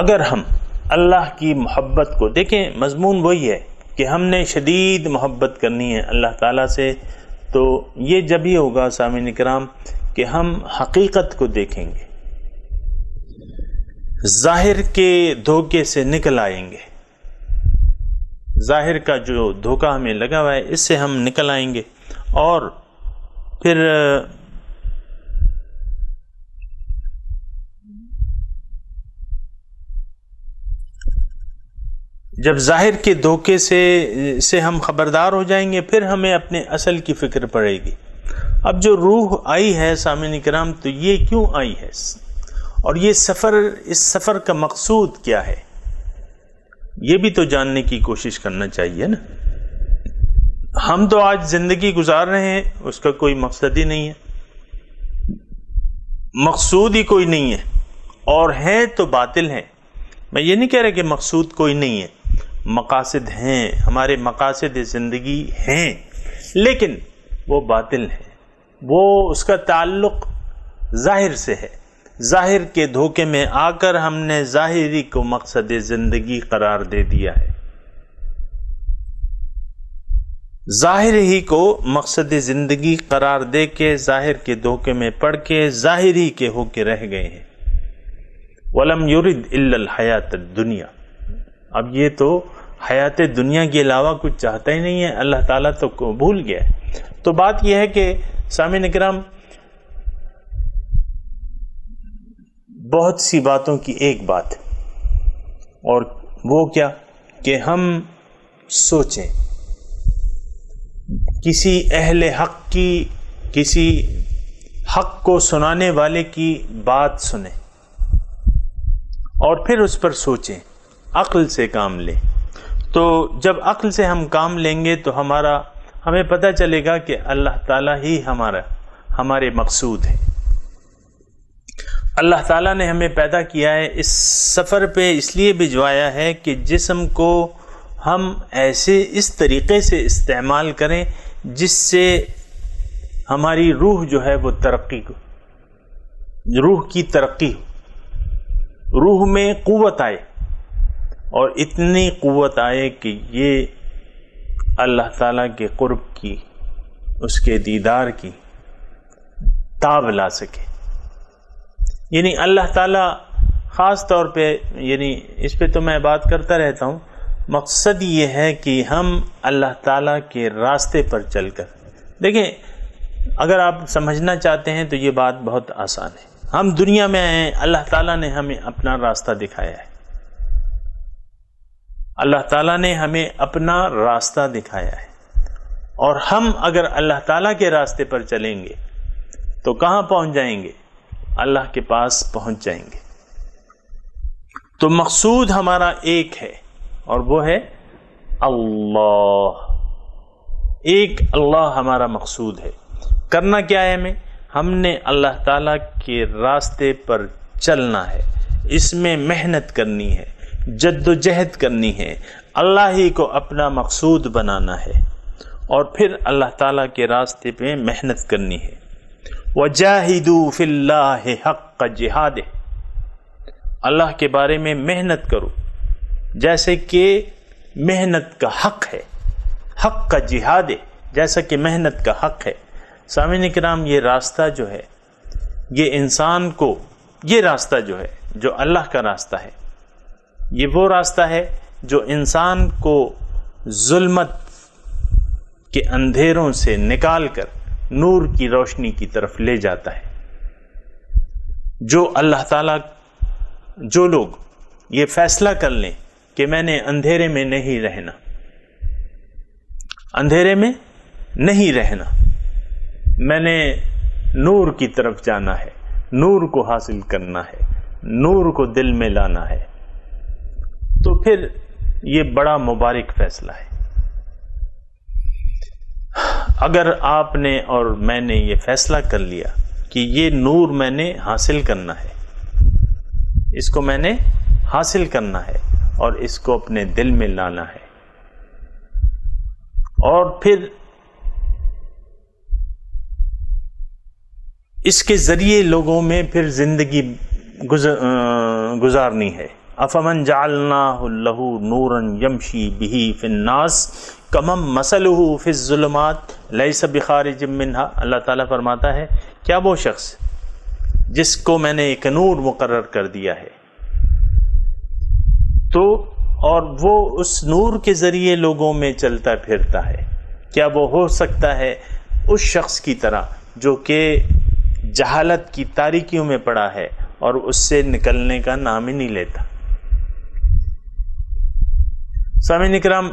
اگر ہم اللہ کی محبت کو دیکھیں، مضمون وہی ہے کہ ہم نے شدید محبت کرنی ہے اللہ تعالیٰ سے، تو یہ جب ہی ہوگا سامعین کرام کہ ہم حقیقت کو دیکھیں گے، ظاہر کے دھوکے سے نکل آئیں گے، ظاہر کا جو دھوکہ ہمیں لگا ہوا ہے اس سے ہم نکل آئیں گے، اور پھر جب ظاہر کے دھوکے سے ہم خبردار ہو جائیں گے، پھر ہمیں اپنے اصل کی فکر پڑے گی۔ اب جو روح آئی ہے سامعین کرام، تو یہ کیوں آئی ہے، اور اس سفر کا مقصود کیا ہے، یہ بھی تو جاننے کی کوشش کرنا چاہیے نا۔ ہم تو آج زندگی گزار رہے ہیں، اس کا کوئی مقصد ہی نہیں ہے، مقصود ہی کوئی نہیں ہے، اور ہے تو باطل ہے۔ میں یہ نہیں کہہ رہا کہ مقصود کوئی نہیں ہے، مقاصد ہیں، ہمارے مقاصد زندگی ہیں، لیکن وہ باطل ہیں، وہ اس کا تعلق ظاہر سے ہے۔ ظاہر کے دھوکے میں آ کر ہم نے ظاہری کو مقصد زندگی قرار دے دیا ہے، ظاہر ہی کو مقصد زندگی قرار دے کے ظاہر کے دھوکے میں پڑ کے ظاہری کے ہو کے رہ گئے ہیں۔ وَلَمْ يُرِدْ إِلَّا الْحَيَاةَ الدُّنْيَا، اب یہ تو حیات دنیا کے علاوہ کچھ چاہتا ہی نہیں ہے، اللہ تعالیٰ تو بھول گیا ہے۔ تو بات یہ ہے کہ سامعین کرام، بہت سی باتوں کی ایک بات، اور وہ کیا کہ ہم سوچیں، کسی اہل حق کی، کسی حق کو سنانے والے کی بات سنیں اور پھر اس پر سوچیں، عقل سے کام لیں۔ تو جب عقل سے ہم کام لیں گے تو ہمیں پتہ چلے گا کہ اللہ تعالیٰ ہی ہمارے مقصود ہے۔ اللہ تعالیٰ نے ہمیں پیدا کیا ہے، اس سفر پہ اس لیے بھجوایا ہے کہ جسم کو ہم اس طریقے سے استعمال کریں جس سے ہماری روح جو ہے وہ روح کی ترقی ہو، روح میں قوت آئے، اور اتنی قوت آئے کہ یہ اللہ تعالیٰ کے قرب کی، اس کے دیدار کی تاب لا سکے۔ یعنی اللہ تعالیٰ خاص طور پہ، یعنی اس پہ تو میں بات کرتا رہتا ہوں، مقصد یہ ہے کہ ہم اللہ تعالیٰ کے راستے پر چل کر دیکھیں۔ اگر آپ سمجھنا چاہتے ہیں تو یہ بات بہت آسان ہے۔ ہم دنیا میں آئے ہیں، اللہ تعالیٰ نے ہمیں اپنا راستہ دکھایا ہے، اللہ تعالیٰ نے ہمیں اپنا راستہ دکھایا ہے، اور ہم اگر اللہ تعالیٰ کے راستے پر چلیں گے تو کہاں پہنچ جائیں گے؟ اللہ کے پاس پہنچ جائیں گے۔ تو مقصود ہمارا ایک ہے، اور وہ ہے اللہ۔ ایک اللہ ہمارا مقصود ہے۔ کرنا کیا ہے ہم نے اللہ تعالیٰ کے راستے پر چلنا ہے، اس میں محنت کرنی ہے، جد و جہد کرنی ہے، اللہ ہی کو اپنا مقصود بنانا ہے، اور پھر اللہ تعالیٰ کے راستے پہ محنت کرنی ہے۔ وَجَاهِدُوا فِي اللَّهِ حَقَّ جِهَادِهِ، اللہ کے بارے میں محنت کرو جیسے کہ محنت کا حق ہے، حق کا جہاد ہے، جیسا کہ محنت کا حق ہے۔ سامعین کرام، یہ راستہ جو ہے، یہ انسان کو، یہ راستہ جو ہے، جو اللہ کا راستہ ہے، یہ وہ راستہ ہے جو انسان کو ظلمت کے اندھیروں سے نکال کر نور کی روشنی کی طرف لے جاتا ہے۔ جو اللہ تعالیٰ، جو لوگ یہ فیصلہ کر لیں کہ میں نے اندھیرے میں نہیں رہنا، اندھیرے میں نہیں رہنا، میں نے نور کی طرف جانا ہے، نور کو حاصل کرنا ہے، نور کو دل میں لانا ہے، تو پھر یہ بڑا مبارک فیصلہ ہے۔ اگر آپ نے اور میں نے یہ فیصلہ کر لیا کہ یہ نور میں نے حاصل کرنا ہے، اس کو میں نے حاصل کرنا ہے اور اس کو اپنے دل میں لانا ہے، اور پھر اس کے ذریعے لوگوں میں پھر زندگی گزارنی ہے۔ افمن جعلناہ لہ نورا یمشی بہ فی الناس کمن مثلہ فی الظلمات لیس بخارج منہا۔ اللہ تعالیٰ فرماتا ہے، کیا وہ شخص جس کو میں نے ایک نور مقرر کر دیا ہے، تو اور وہ اس نور کے ذریعے لوگوں میں چلتا پھرتا ہے، کیا وہ ہو سکتا ہے اس شخص کی طرح جو کہ جہالت کی تاریکیوں میں پڑا ہے اور اس سے نکلنے کا نام ہی نہیں لیتا؟ سامعین کرام،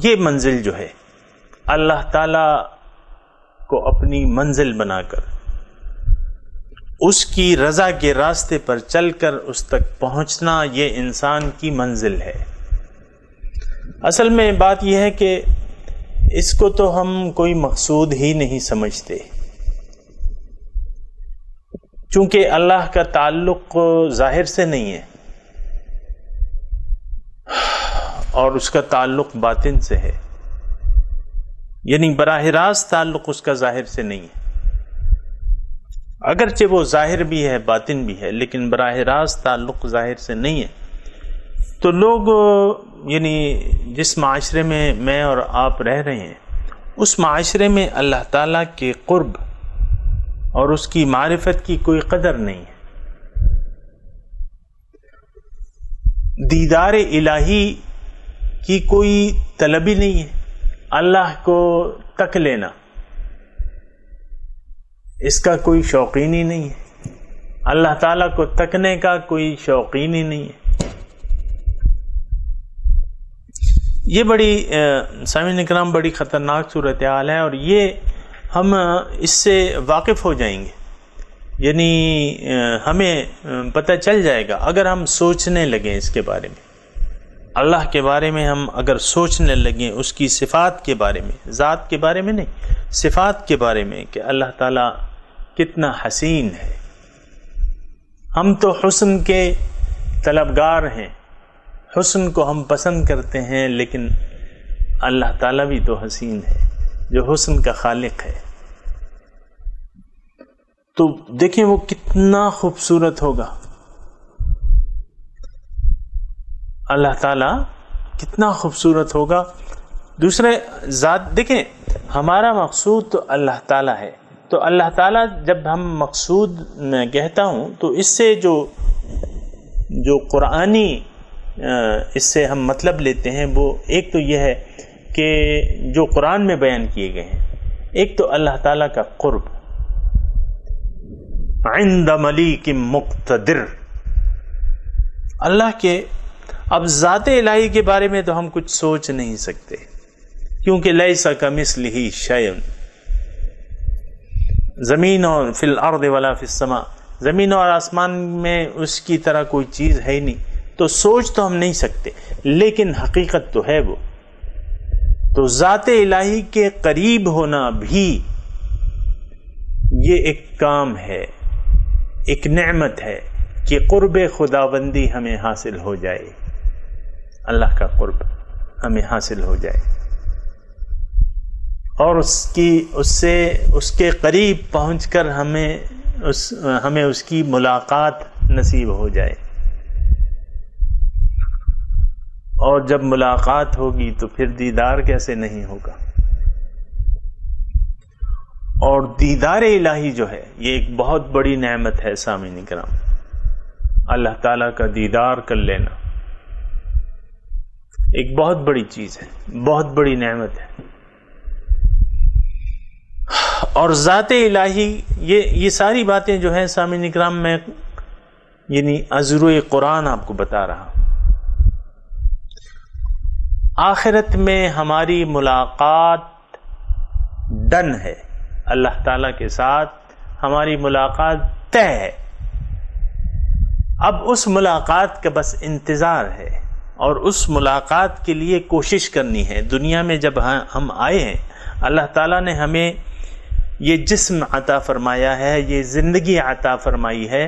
یہ منزل جو ہے، اللہ تعالی کو اپنی منزل بنا کر اس کی رضا کے راستے پر چل کر اس تک پہنچنا، یہ انسان کی منزل ہے۔ اصل میں بات یہ ہے کہ اس کو تو ہم کوئی مقصود ہی نہیں سمجھتے، چونکہ اللہ کا تعلق ظاہر سے نہیں ہے اور اس کا تعلق باطن سے ہے، یعنی براہ راست تعلق اس کا ظاہر سے نہیں ہے، اگرچہ وہ ظاہر بھی ہے باطن بھی ہے، لیکن براہ راست تعلق ظاہر سے نہیں ہے۔ تو لوگ، یعنی جس معاشرے میں اور آپ رہ رہے ہیں، اس معاشرے میں اللہ تعالیٰ کے قرب اور اس کی معرفت کی کوئی قدر نہیں ہے، دیدار الہی کی کوئی طلب ہی نہیں ہے، اللہ کو تک لینا اس کا کوئی شوقین ہی نہیں ہے۔ اللہ تعالیٰ کو تکنے کا کوئی شوقین ہی نہیں ہے۔ یہ بڑی سامعین اکرام بڑی خطرناک صورتحال ہے، اور یہ ہم اس سے واقف ہو جائیں گے، یعنی ہمیں پتہ چل جائے گا اگر ہم سوچنے لگیں اس کے بارے میں، اللہ کے بارے میں ہم اگر سوچنے لگیں، اس کی صفات کے بارے میں، ذات کے بارے میں نہیں، صفات کے بارے میں کہ اللہ تعالیٰ کتنا حسین ہے۔ ہم تو حسن کے طلبگار ہیں، حسن کو ہم پسند کرتے ہیں، لیکن اللہ تعالیٰ بھی تو حسین ہے جو حسن کا خالق ہے۔ تو دیکھیں وہ کتنا خوبصورت ہوگا، اللہ تعالیٰ کتنا خوبصورت ہوگا۔ دوسرے ذات دیکھیں، ہمارا مقصود تو اللہ تعالیٰ ہے، تو اللہ تعالیٰ جب ہم مقصود میں کہتا ہوں تو اس سے جو قرآنی اس سے ہم مطلب لیتے ہیں، وہ ایک تو یہ ہے کہ جو قرآن میں بیان کیے گئے ہیں، ایک تو اللہ تعالیٰ کا قرب عند ملیک مقتدر، اللہ کے اب ذات الہی کے بارے میں تو ہم کچھ سوچ نہیں سکتے، کیونکہ لیس کمثلہ شیء، زمین اور فی الارض ولا فی السماء، زمین اور آسمان میں اس کی طرح کوئی چیز ہے ہی نہیں، تو سوچ تو ہم نہیں سکتے، لیکن حقیقت تو ہے وہ۔ تو ذات الہی کے قریب ہونا بھی یہ ایک کام ہے، ایک نعمت ہے کہ قرب خداوندی ہمیں حاصل ہو جائے، اللہ کا قرب ہمیں حاصل ہو جائے، اور اس کے قریب پہنچ کر ہمیں اس کی ملاقات نصیب ہو جائے، اور جب ملاقات ہوگی تو پھر دیدار کیسے نہیں ہوگا۔ اور دیدار الہی جو ہے یہ ایک بہت بڑی نعمت ہے سامعین کرام، اللہ تعالیٰ کا دیدار کر لینا ایک بہت بڑی چیز ہے، بہت بڑی نعمت ہے۔ اور ذات الہی یہ ساری باتیں جو ہیں سامعین اکرام، میں یعنی ازروئے قرآن آپ کو بتا رہا ہوں۔ آخرت میں ہماری ملاقات ڈن ہے، اللہ تعالیٰ کے ساتھ ہماری ملاقات طے ہے، اب اس ملاقات کا بس انتظار ہے، اور اس ملاقات کے لیے کوشش کرنی ہے۔ دنیا میں جب ہم آئے ہیں، اللہ تعالیٰ نے ہمیں یہ جسم عطا فرمایا ہے، یہ زندگی عطا فرمائی ہے،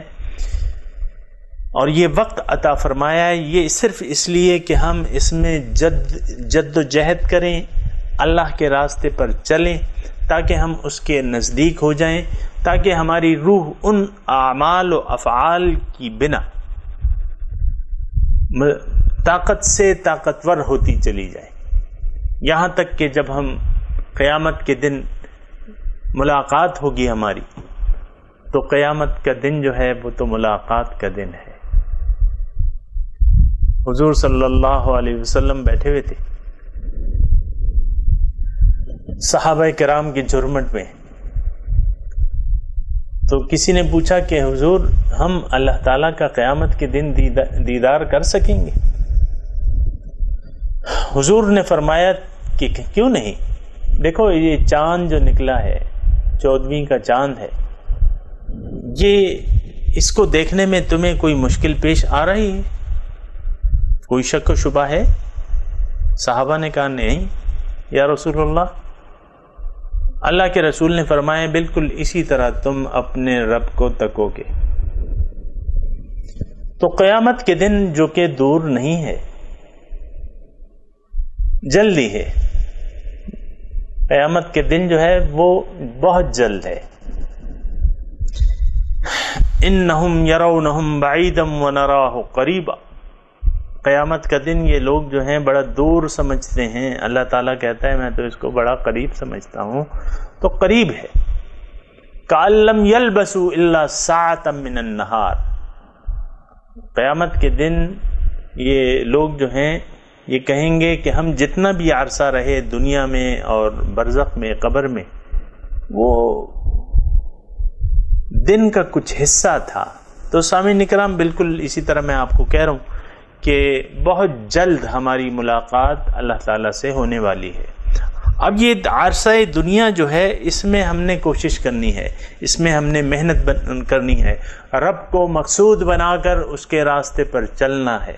اور یہ وقت عطا فرمایا ہے، یہ صرف اس لیے کہ ہم اس میں جد و جہد کریں، اللہ کے راستے پر چلیں، تاکہ ہم اس کے نزدیک ہو جائیں، تاکہ ہماری روح ان اعمال و افعال کی بنا طاقت سے طاقتور ہوتی چلی جائے، یہاں تک کہ جب ہم قیامت کے دن ملاقات ہوگی ہماری، تو قیامت کا دن جو ہے وہ تو ملاقات کا دن ہے۔ حضور صلی اللہ علیہ وسلم بیٹھے ہوئے تھے صحابہ کرام کی جھرمٹ میں، تو کسی نے پوچھا کہ حضور ہم اللہ تعالیٰ کا قیامت کے دن دیدار کر سکیں گے؟ حضور نے فرمایا کہ کیوں نہیں، دیکھو یہ چاند جو نکلا ہے، 14ویں کا چاند ہے، یہ اس کو دیکھنے میں تمہیں کوئی مشکل پیش آ رہی ہے، کوئی شک و شبہ ہے؟ صحابہ نے کہا نہیں یا رسول اللہ۔ اللہ کے رسول نے فرمایا بالکل اسی طرح تم اپنے رب کو تکو گے۔ تو قیامت کے دن جو کہ دور نہیں ہے، جلدی ہے، قیامت کے دن جو ہے وہ بہت جلد ہے۔ انہم یرونہم بعیدا ونراہ قریبا، قیامت کا دن یہ لوگ جو ہیں بڑا دور سمجھتے ہیں، اللہ تعالیٰ کہتا ہے میں تو اس کو بڑا قریب سمجھتا ہوں، تو قریب ہے۔ کأن لم یلبثوا الا ساعۃ من النہار، قیامت کے دن یہ لوگ جو ہیں یہ کہیں گے کہ ہم جتنا بھی عرصہ رہے دنیا میں اور برزخ میں، قبر میں، وہ دن کا کچھ حصہ تھا، تو سامعین اکرام بالکل اسی طرح میں آپ کو کہہ رہا ہوں کہ بہت جلد ہماری ملاقات اللہ تعالیٰ سے ہونے والی ہے۔ اب یہ عرصہ دنیا جو ہے اس میں ہم نے کوشش کرنی ہے، اس میں ہم نے محنت کرنی ہے، رب کو مقصود بنا کر اس کے راستے پر چلنا ہے،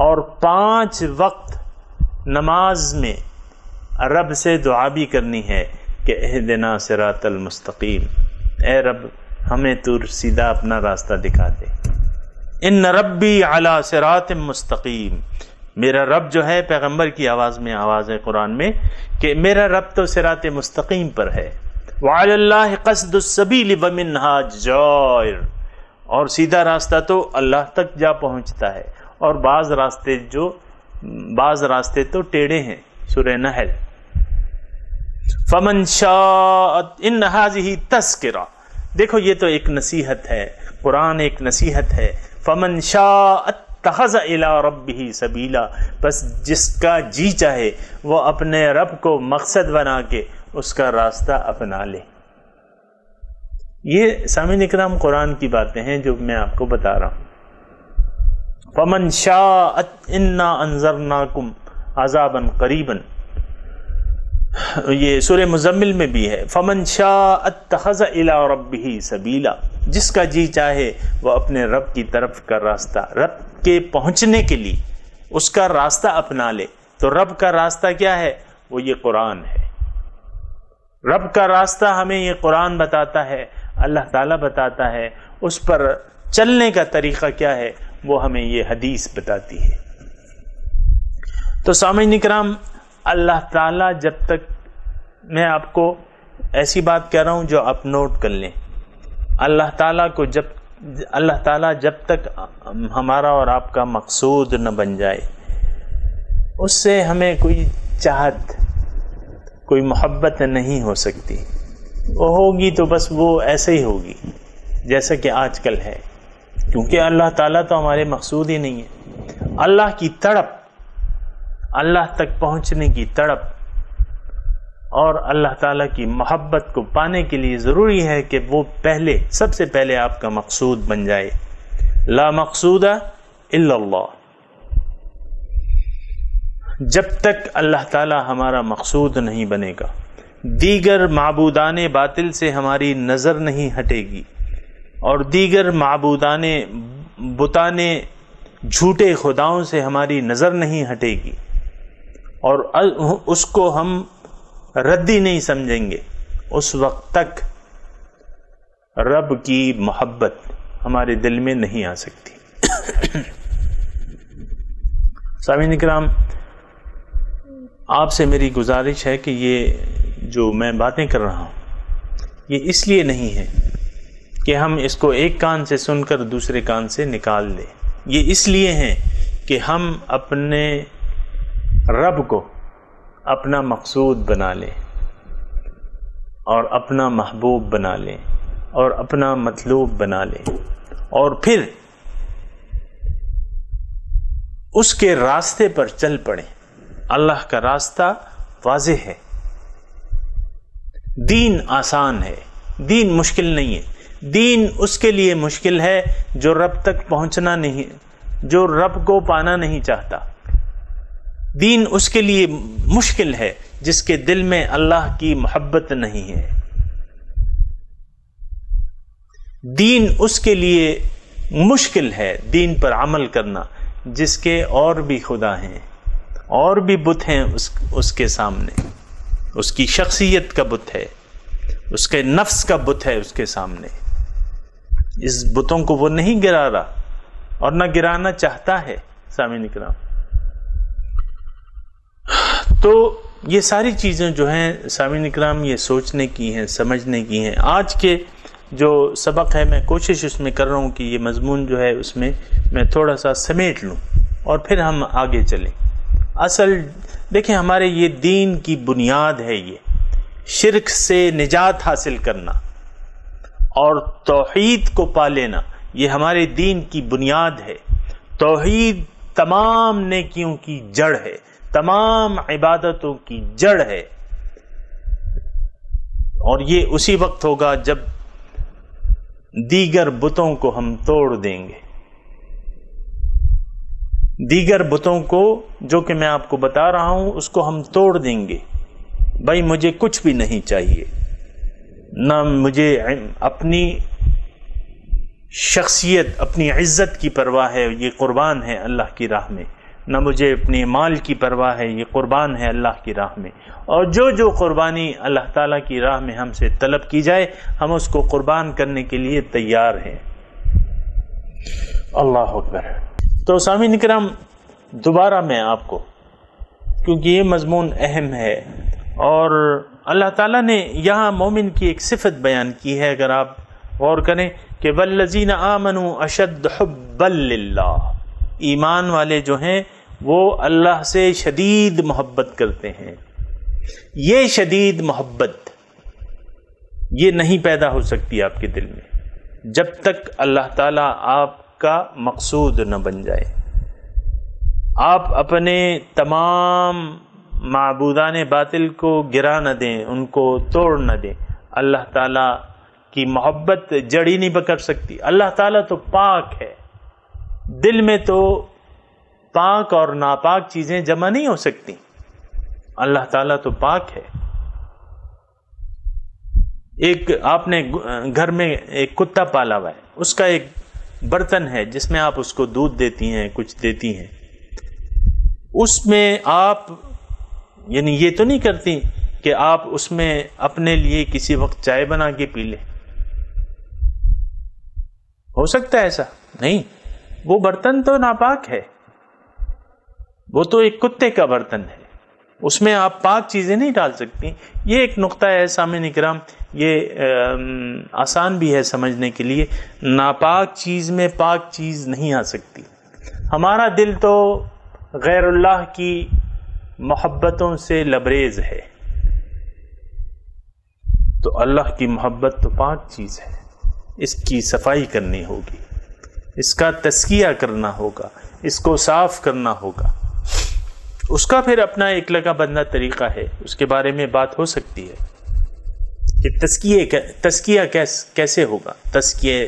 اور 5 وقت نماز میں رب سے دعا بھی کرنی ہے کہ اہدنا صراط المستقیم، اے رب ہمیں تو سیدھا اپنا راستہ دکھا دے۔ ان ربی علی صراط مستقیم، میرا رب جو ہے پیغمبر کی آواز میں آواز ہے قرآن میں کہ میرا رب تو صراط مستقیم پر ہے۔ وعلی اللہ قصد السبیل ومنہا جائر، اور سیدھا راستہ تو اللہ تک جا پہنچتا ہے، اور بعض راستے تو ٹیڑھے ہیں۔ سورہ نحل، فمن شاء، ان ھذہ تذکرہ، دیکھو یہ تو ایک نصیحت ہے، قرآن ایک نصیحت ہے۔ فمن شاء اتخذ الی ربہ سبیلا، بس جس کا جی چاہے وہ اپنے رب کو مقصد بنا کے اس کا راستہ اپنا لے۔ یہ سامعین اکرام قرآن کی باتیں ہیں جو میں آپ کو بتا رہا ہوں۔ فمن شاء انا انذرناکم عذابا قریبا، یہ سورہ مزمل میں بھی ہے، فمن شاء اتخذ الی ربہ سبیلا، جس کا جی چاہے وہ اپنے رب کی طرف کا راستہ، رب کے پہنچنے کے لیے اس کا راستہ اپنا لے۔ تو رب کا راستہ کیا ہے؟ وہ یہ قرآن ہے۔ رب کا راستہ ہمیں یہ قرآن بتاتا ہے، اللہ تعالیٰ بتاتا ہے، اس پر چلنے کا طریقہ کیا ہے وہ ہمیں یہ حدیث بتاتی ہے۔ تو سامعین اکرام، اللہ تعالیٰ جب تک، میں آپ کو ایسی بات کہہ رہا ہوں جو آپ نوٹ کر لیں، اللہ تعالیٰ جب تک ہمارا اور آپ کا مقصود نہ بن جائے، اس سے ہمیں کوئی چاہت، کوئی محبت نہیں ہو سکتی۔ وہ ہوگی تو بس وہ ایسے ہی ہوگی جیسا کہ آج کل ہے، کیونکہ اللہ تعالیٰ تو ہمارے مقصود ہی نہیں ہے۔ اللہ کی تڑپ، اللہ تک پہنچنے کی تڑپ اور اللہ تعالیٰ کی محبت کو پانے کے لیے ضروری ہے کہ وہ سب سے پہلے آپ کا مقصود بن جائے۔ لا مقصود الا اللہ، جب تک اللہ تعالیٰ ہمارا مقصود نہیں بنے گا، دیگر معبودان باطل سے ہماری نظر نہیں ہٹے گی، اور دیگر معبودان بتان جھوٹے خداؤں سے ہماری نظر نہیں ہٹے گی، اور اس کو ہم ردی نہیں سمجھیں گے، اس وقت تک رب کی محبت ہمارے دل میں نہیں آ سکتی۔ سامعین اکرام، آپ سے میری گزارش ہے کہ یہ جو میں باتیں کر رہا ہوں یہ اس لیے نہیں ہے کہ ہم اس کو ایک کان سے سن کر دوسرے کان سے نکال دیں، یہ اس لیے ہیں کہ ہم اپنے رب کو اپنا مقصود بنا لیں، اور اپنا محبوب بنا لیں، اور اپنا مطلوب بنا لیں، اور پھر اس کے راستے پر چل پڑیں۔ اللہ کا راستہ واضح ہے، دین آسان ہے، دین مشکل نہیں ہے۔ دین اس کے لیے مشکل ہے جو رب تک پہنچنا نہیں، جو رب کو پانا نہیں چاہتا۔ دین اس کے لیے مشکل ہے جس کے دل میں اللہ کی محبت نہیں ہے۔ دین اس کے لیے مشکل ہے دین پر عمل کرنا جس کے اور بھی خدا ہیں، اور بھی بت ہیں اس کے سامنے، اس کی شخصیت کا بت ہے، اس کے نفس کا بت ہے اس کے سامنے۔ اس بتوں کو وہ نہیں گرا رہا اور نہ گرانا چاہتا ہے۔ سامعین اکرام، تو یہ ساری چیزیں جو ہیں سامعین اکرام یہ سوچنے کی ہیں، سمجھنے کی ہیں۔ آج کے جو سبق ہے میں کوشش اس میں کر رہا ہوں کہ یہ مضمون جو ہے اس میں میں تھوڑا سا سمیٹ لوں اور پھر ہم آگے چلیں۔ اصل دیکھیں، ہمارے یہ دین کی بنیاد ہے، یہ شرک سے نجات حاصل کرنا اور توحید کو پا لینا، یہ ہمارے دین کی بنیاد ہے۔ توحید تمام نیکیوں کی جڑ ہے، تمام عبادتوں کی جڑ ہے، اور یہ اسی وقت ہوگا جب دیگر بتوں کو ہم توڑ دیں گے. دیگر بتوں کو جو کہ میں آپ کو بتا رہا ہوں اس کو ہم توڑ دیں گے. بھائی مجھے کچھ بھی نہیں چاہیے، نہ مجھے اپنی شخصیت اپنی عزت کی پرواہ ہے، یہ قربان ہے اللہ کی راہ میں، نہ مجھے اپنے مال کی پرواہ ہے، یہ قربان ہے اللہ کی راہ میں. اور جو قربانی اللہ تعالیٰ کی راہ میں ہم سے طلب کی جائے ہم اس کو قربان کرنے کے لیے تیار ہیں. اللہ اکبر. تو سامعین کرام دوبارہ میں آپ کو، کیونکہ یہ مضمون اہم ہے اور اللہ تعالیٰ نے یہاں مومن کی ایک صفت بیان کی ہے، اگر آپ غور کریں کہ والذین آمنوا اشد حبا للہ، ایمان والے جو ہیں وہ اللہ سے شدید محبت کرتے ہیں. یہ شدید محبت یہ نہیں پیدا ہو سکتی آپ کے دل میں جب تک اللہ تعالیٰ آپ کا مقصود نہ بن جائے. آپ اپنے تمام معبودان باطل کو گرا نہ دیں، ان کو توڑ نہ دیں. اللہ تعالیٰ کی محبت جڑی نہیں پکڑ سکتی. اللہ تعالیٰ تو پاک ہے، دل میں تو پاک اور ناپاک چیزیں جمع نہیں ہو سکتی. اللہ تعالیٰ تو پاک ہے. ایک آپ نے گھر میں ایک کتا پالا ہوا ہے، اس کا ایک برتن ہے جس میں آپ اس کو دودھ دیتی ہیں، کچھ دیتی ہیں. اس میں آپ یعنی یہ تو نہیں کرتی کہ آپ اس میں اپنے لیے کسی وقت چائے بنا کے پی لیں. ہو سکتا ہے ایسا؟ نہیں. وہ برتن تو ناپاک ہے، وہ تو ایک کتے کا برتن ہے، اس میں آپ پاک چیزیں نہیں ڈال سکتی. یہ ایک نقطہ ہے سامعین اکرام، یہ آسان بھی ہے سمجھنے کے لیے. ناپاک چیز میں پاک چیز نہیں آ سکتی. ہمارا دل تو غیر اللہ کی محبتوں سے لبریز ہے، تو اللہ کی محبت تو پاک چیز ہے، اس کی صفائی کرنی ہوگی، اس کا تزکیہ کرنا ہوگا، اس کو صاف کرنا ہوگا. اس کا پھر اپنا ایک لگا بندہ طریقہ ہے، اس کے بارے میں بات ہو سکتی ہے کہ تزکیہ کیسے ہوگا، تزکیہ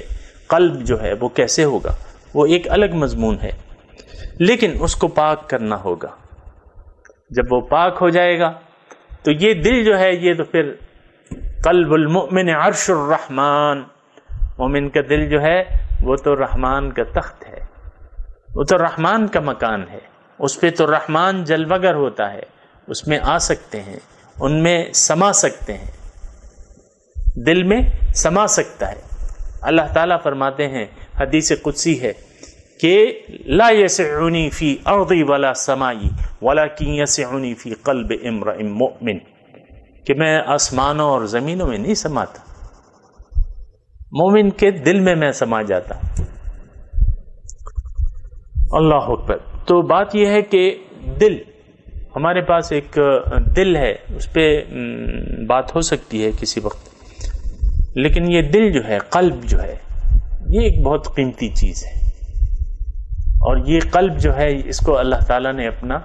قلب جو ہے وہ کیسے ہوگا، وہ ایک الگ مضمون ہے. لیکن اس کو پاک کرنا ہوگا. جب وہ پاک ہو جائے گا تو یہ دل جو ہے یہ تو پھر قلب المؤمن عرش الرحمن، مومن کا دل جو ہے وہ تو رحمان کا تخت ہے، وہ تو رحمان کا مکان ہے. اس پہ تو رحمان جلوگر ہوتا ہے، اس میں آ سکتے ہیں، ان میں سما سکتے ہیں، دل میں سما سکتا ہے. اللہ تعالیٰ فرماتے ہیں، حدیث قدسی ہے کہ لا یسعنی فی ارضی ولا سمائی ولکن یسعنی فی قلب امرئ مؤمن، کہ میں آسمانوں اور زمینوں میں نہیں سماتا، مومن کے دل میں سما جاتا. اللہ اکبر. تو بات یہ ہے کہ دل، ہمارے پاس ایک دل ہے، اس پہ بات ہو سکتی ہے کسی وقت، لیکن یہ دل جو ہے، قلب جو ہے، یہ ایک بہت قیمتی چیز ہے. اور یہ قلب جو ہے اس کو اللہ تعالیٰ نے اپنا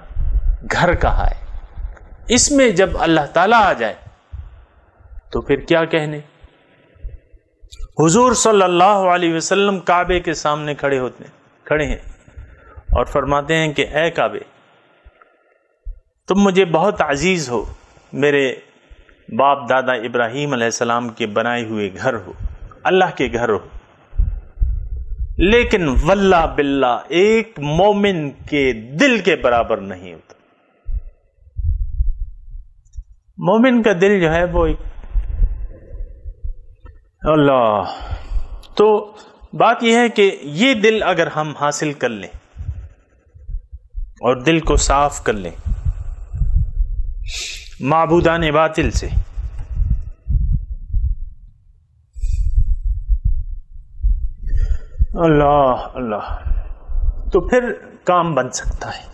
گھر کہا ہے. اس میں جب اللہ تعالیٰ آ جائے تو پھر کیا کہنے. حضور صلی اللہ علیہ وسلم کعبے کے سامنے کھڑے ہیں اور فرماتے ہیں کہ اے کعبے، تم مجھے بہت عزیز ہو، میرے باپ دادا ابراہیم علیہ السلام کے بنائے ہوئے گھر ہو، اللہ کے گھر ہو، لیکن واللہ باللہ ایک مومن کے دل کے برابر نہیں ہوتا. مومن کا دل جو ہے وہ ایک اللہ. تو بات یہ ہے کہ یہ دل اگر ہم حاصل کر لیں اور دل کو صاف کر لیں معبودان باطل سے، اللہ اللہ، تو پھر کام بن سکتا ہے.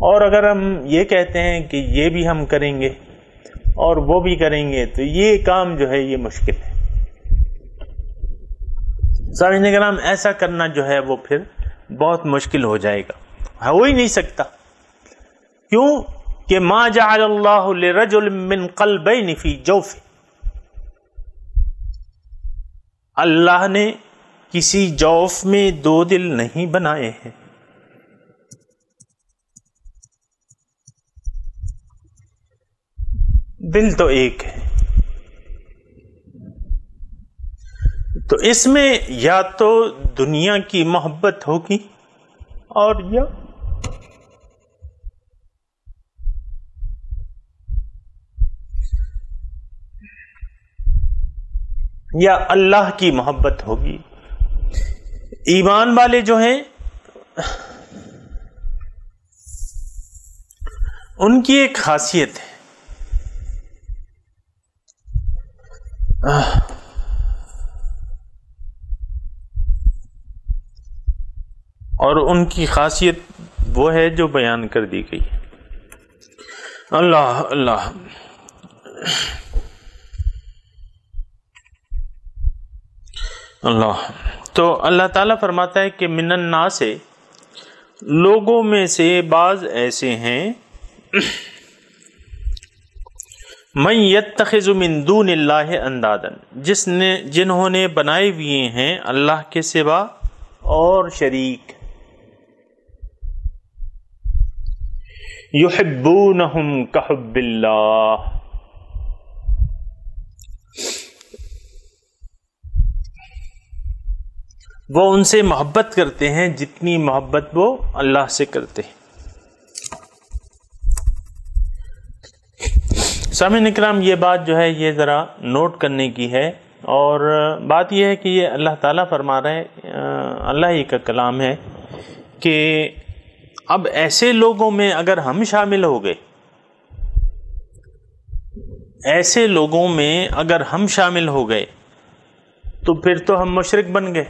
اور اگر ہم یہ کہتے ہیں کہ یہ بھی ہم کریں گے اور وہ بھی کریں گے تو یہ کام جو ہے یہ مشکل ہے. سامعین کرام، ایسا کرنا جو ہے وہ پھر بہت مشکل ہو جائے گا، ہو ہی نہیں سکتا. کیوں کہ ما جعل اللہ لرجل من قلبین فی جوفہ، اللہ نے کسی جوف میں دو دل نہیں بنائے ہیں، دل تو ایک ہے۔ تو اس میں یا تو دنیا کی محبت ہوگی اور یا اللہ کی محبت ہوگی۔ ایمان والے جو ہیں ان کی ایک خاصیت ہے، اور ان کی خاصیت وہ ہے جو بیان کر دی گئی ہے۔ اللہ اللہ اللہ۔ تو اللہ تعالیٰ فرماتا ہے کہ من الناس سے، لوگوں میں سے بعض ایسے ہیں، من یتخذ من دون اللہ اندادا، جنہوں نے بنائے ہوئے ہیں اللہ کے سوا اور شریک، یحبونہم کحب اللہ، وہ ان سے محبت کرتے ہیں جتنی محبت وہ اللہ سے کرتے ہیں۔ سامعین اکرام، یہ بات جو ہے یہ ذرا نوٹ کرنے کی ہے، اور بات یہ ہے کہ یہ اللہ تعالیٰ فرما رہے ہیں، اللہ ہی کا کلام ہے کہ اب ایسے لوگوں میں اگر ہم شامل ہو گئے، ایسے لوگوں میں اگر ہم شامل ہو گئے تو پھر تو ہم مشرک بن گئے۔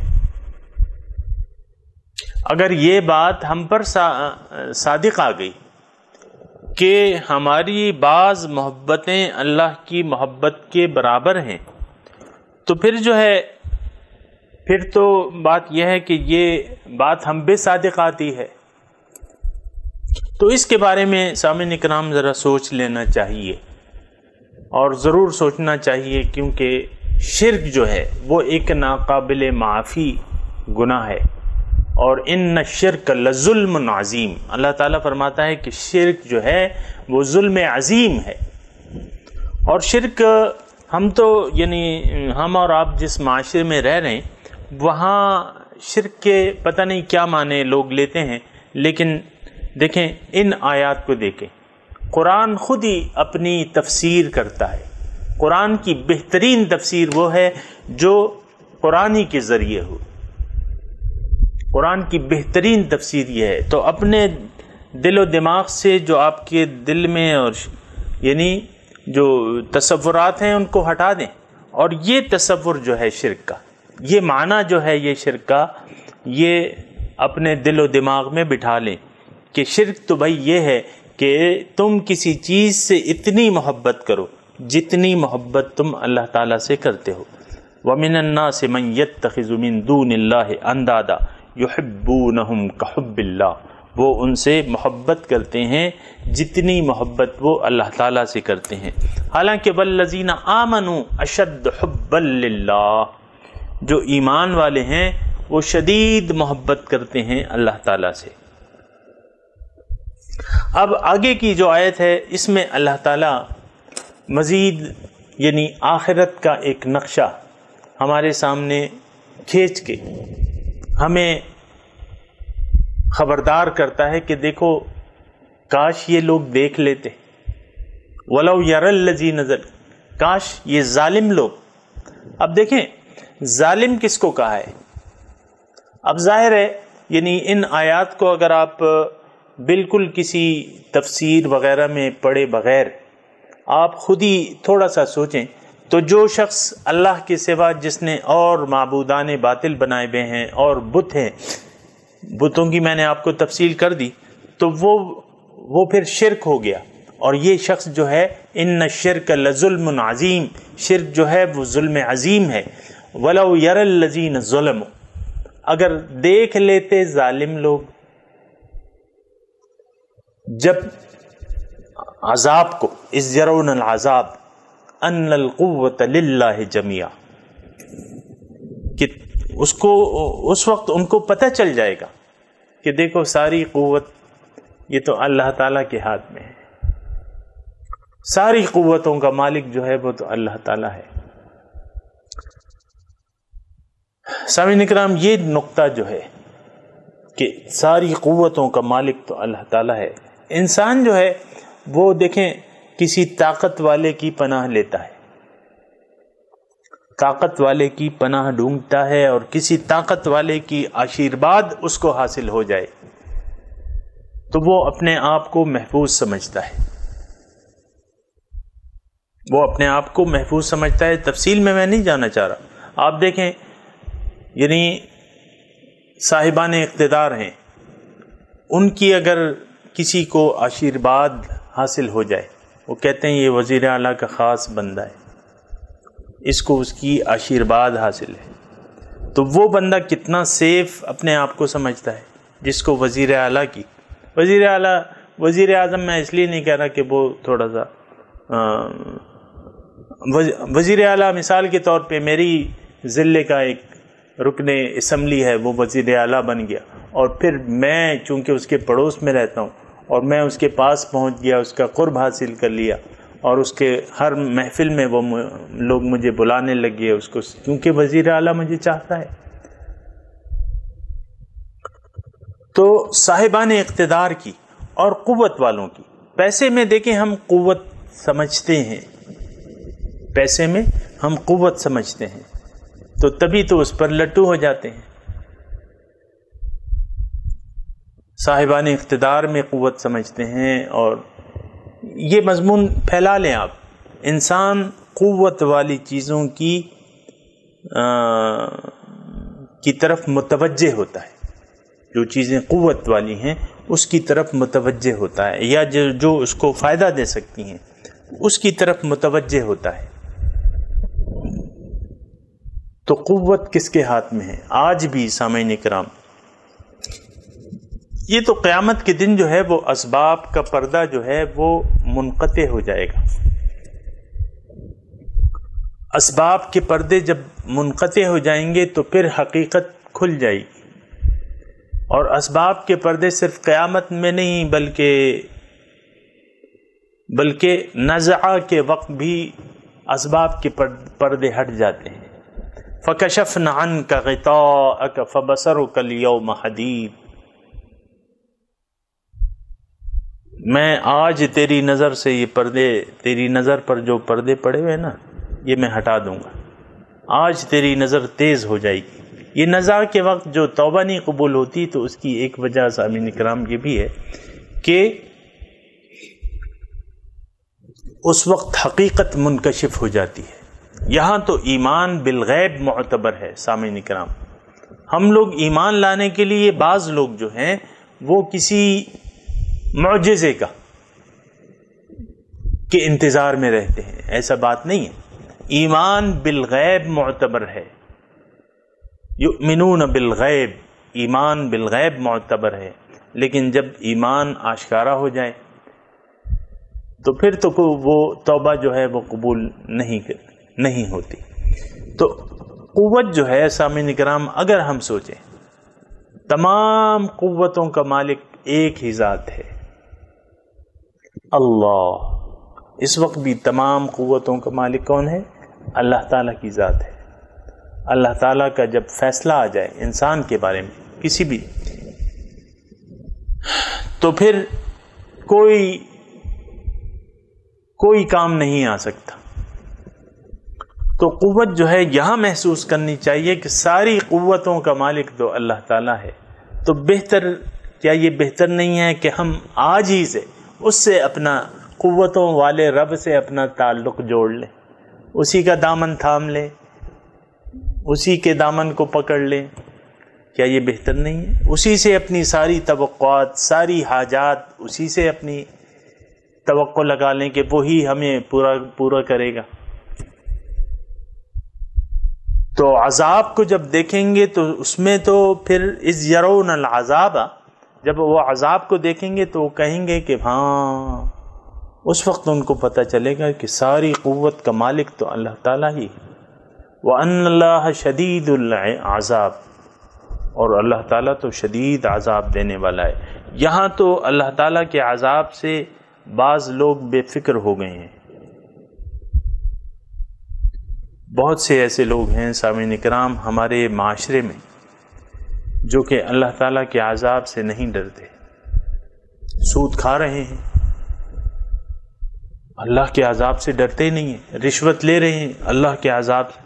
اگر یہ بات ہم پر صادق آ گئی کہ ہماری بعض محبتیں اللہ کی محبت کے برابر ہیں، تو پھر جو ہے پھر تو بات یہ ہے کہ یہ بات ہم پہ صادق آتی ہے۔ تو اس کے بارے میں سامعین اکرام ذرا سوچ لینا چاہیے، اور ضرور سوچنا چاہیے، کیونکہ شرک جو ہے وہ ایک ناقابل معافی گناہ ہے، اور ان الشرک لظلم عظیم۔ اللہ تعالیٰ فرماتا ہے کہ شرک جو ہے وہ ظلم عظیم ہے۔ اور شرک ہم تو یعنی ہم اور آپ جس معاشرے میں رہ رہے ہیں وہاں شرک کے پتہ نہیں کیا معنی لوگ لیتے ہیں، لیکن دیکھیں ان آیات کو دیکھیں، قرآن خود ہی اپنی تفسیر کرتا ہے۔ قرآن کی بہترین تفسیر وہ ہے جو قرآن کے ذریعے ہو۔ قرآن کی بہترین تفسیر یہ ہے، تو اپنے دل و دماغ سے جو آپ کے دل میں اور یعنی جو تصورات ہیں ان کو ہٹا دیں، اور یہ تصور جو ہے شرک کا، یہ معنی جو ہے یہ شرک کا، یہ اپنے دل و دماغ میں بٹھا لیں کہ شرک تو بھائی یہ ہے کہ تم کسی چیز سے اتنی محبت کرو جتنی محبت تم اللہ تعالیٰ سے کرتے ہو۔ وَمِنَ النَّاسِ مَن يَتَّخِذُ مِن دُونِ اللَّهِ أَندَادًا يُحِبُّونَهُمْ كَحُبِّ اللَّهِ، وہ ان سے محبت کرتے ہیں جتنی محبت وہ اللہ تعالیٰ سے کرتے ہیں۔ حالانکہ وَالَّذِينَ آمَنُوا أَشَدُّ حُبًّا لِلَّهِ، جو ایمان والے ہیں وہ شدید محبت کرتے ہیں اللہ تعالیٰ سے۔ اب آگے کی جو آیت ہے اس میں اللہ تعالیٰ مزید یعنی آخرت کا ایک نقشہ ہمارے سامنے کھینچ کے ہمیں خبردار کرتا ہے کہ دیکھو کاش یہ لوگ دیکھ لیتے، وَلَوْ يَرَى الَّذِي نَزَلَ، کاش یہ ظالم لوگ۔ اب دیکھیں ظالم کس کو کہا ہے؟ اب ظاہر ہے یعنی ان آیات کو اگر آپ بالکل کسی تفسیر وغیرہ میں پڑھے بغیر آپ خود ہی تھوڑا سا سوچیں تو جو شخص اللہ کے سوا جس نے اور معبودان باطل بنائے ہوئے ہیں اور بت ہیں، بتوں کی میں نے آپ کو تفصیل کر دی، تو وہ پھر شرک ہو گیا، اور یہ شخص جو ہے ان الشرک لظلم عظیم، شرک جو ہے وہ ظلم عظیم ہے۔ وَلَوْ يَرَى الَّذِينَ ظَلَمُوا، اگر دیکھ لیتے ظالم لوگ جب عذاب کو، اذ يرون العذاب ان القوة للہ جميعا، کہ اس وقت ان کو پتہ چل جائے گا کہ دیکھو ساری قوت یہ تو اللہ تعالیٰ کے ہاتھ میں ہے، ساری قوتوں کا مالک جو ہے وہ تو اللہ تعالیٰ ہے۔ سامعین کرام، یہ نقطہ جو ہے کہ ساری قوتوں کا مالک تو اللہ تعالیٰ ہے، انسان جو ہے وہ دیکھیں کسی طاقت والے کی پناہ لیتا ہے، طاقت والے کی پناہ ڈھونڈتا ہے، اور کسی طاقت والے کی آشیرواد اس کو حاصل ہو جائے تو وہ اپنے آپ کو محفوظ سمجھتا ہے، وہ اپنے آپ کو محفوظ سمجھتا ہے۔ تفصیل میں نہیں جانا چاہ رہا، آپ دیکھیں یعنی صاحبان اقتدار ہیں، ان کی اگر کسی کو آشیرواد حاصل ہو جائے، وہ کہتے ہیں یہ وزیر اعلیٰ کا خاص بندہ ہے، اس کو اس کی آشیرواد حاصل ہے، تو وہ بندہ کتنا سیف اپنے آپ کو سمجھتا ہے جس کو وزیر اعلیٰ کی وزیر اعظم میں اس لیے نہیں کہہ رہا کہ وہ تھوڑا سا وزیر اعلیٰ مثال کے طور پہ میری ضلع کا ایک رکن اسمبلی ہے، وہ وزیر اعلیٰ بن گیا، اور پھر میں چونکہ اس کے پڑوس میں رہتا ہوں اور میں اس کے پاس پہنچ گیا، اس کا قرب حاصل کر لیا، اور اس کے ہر محفل میں وہ لوگ مجھے بلانے لگے اس کو، کیونکہ وزیر اعلیٰ مجھے چاہتا ہے۔ تو صاحبان اقتدار کی اور قوت والوں کی، پیسے میں دیکھیں ہم قوت سمجھتے ہیں، پیسے میں ہم قوت سمجھتے ہیں، تو تبھی تو اس پر لٹو ہو جاتے ہیں۔ صاحبان اقتدار میں قوت سمجھتے ہیں، اور یہ مضمون پھیلا لیں آپ، انسان قوت والی چیزوں کی طرف متوجہ ہوتا ہے، جو چیزیں قوت والی ہیں اس کی طرف متوجہ ہوتا ہے، یا جو اس کو فائدہ دے سکتی ہیں اس کی طرف متوجہ ہوتا ہے۔ تو قوت کس کے ہاتھ میں ہے؟ آج بھی سامعین کرام، یہ تو قیامت کے دن جو ہے وہ اسباب کا پردہ جو ہے وہ منقطع ہو جائے گا۔ اسباب کے پردے جب منقطع ہو جائیں گے تو پھر حقیقت کھل جائے گی، اور اسباب کے پردے صرف قیامت میں نہیں بلکہ نزع کے وقت بھی اسباب کے پردے ہٹ جاتے ہیں۔ فَكَشَفْنَا عَنْكَ غِطَاءَكَ فَبَصَرُكَ الْيَوْمَ حَدِيدٌ، میں آج تیری نظر سے یہ پردے، تیری نظر پر جو پردے پڑے ہوئے نا، یہ میں ہٹا دوں گا، آج تیری نظر تیز ہو جائے گی۔ یہ نزع کے وقت جو توبہ نہیں قبول ہوتی، تو اس کی ایک وجہ سامعین کرام یہ بھی ہے کہ اس وقت حقیقت منکشف ہو جاتی ہے۔ یہاں تو ایمان بالغیب معتبر ہے سامعین کرام، ہم لوگ ایمان لانے کے لیے بعض لوگ جو ہیں وہ کسی معجزے کا کے انتظار میں رہتے ہیں، ایسا بات نہیں ہے، ایمان بالغیب معتبر ہے، یؤمنون بالغیب، ایمان بالغیب معتبر ہے، لیکن جب ایمان آشکارا ہو جائے تو پھر تو وہ توبہ جو ہے وہ قبول نہیں ہوتی۔ تو قوت جو ہے سامعین کرام، اگر ہم سوچیں تمام قوتوں کا مالک ایک ہی ذات ہے، اللہ۔ اس وقت بھی تمام قوتوں کا مالک کون ہے؟ اللہ تعالیٰ کی ذات ہے۔ اللہ تعالیٰ کا جب فیصلہ آ جائے انسان کے بارے میں کسی بھی، تو پھر کوئی کام نہیں آ سکتا۔ تو قوت جو ہے یہاں محسوس کرنی چاہیے کہ ساری قوتوں کا مالک تو اللہ تعالیٰ ہے۔ تو کیا یہ بہتر نہیں ہے کہ ہم آج ہی سے اس سے اپنا قوتوں والے رب سے اپنا تعلق جوڑ لیں، اسی کا دامن تھام لیں، اسی کے دامن کو پکڑ لیں؟ کیا یہ بہتر نہیں ہے؟ اسی سے اپنی ساری توقعات، ساری حاجات، اسی سے اپنی توقع لگا لیں کہ وہی ہمیں پورا کرے گا۔ تو عذاب کو جب دیکھیں گے تو اس میں تو پھر اذ یرون العذاب، جب وہ عذاب کو دیکھیں گے تو وہ کہیں گے کہ ہاں، اس وقت ان کو پتہ چلے گا کہ ساری قوت کا مالک تو اللہ تعالیٰ ہی ہے، وَأَنَّ اللَّهَ شَدِيدُ الْعَذَابِ، اور اللہ تعالیٰ تو شدید عذاب دینے والا ہے۔ یہاں تو اللہ تعالیٰ کے عذاب سے بعض لوگ بے فکر ہو گئے ہیں۔ بہت سے ایسے لوگ ہیں سامعین کرام ہمارے معاشرے میں جو کہ اللہ تعالیٰ کے عذاب سے نہیں ڈرتے، سود کھا رہے ہیں، اللہ کے عذاب سے ڈرتے نہیں ہیں، رشوت لے رہے ہیں، اللہ کے عذاب سے،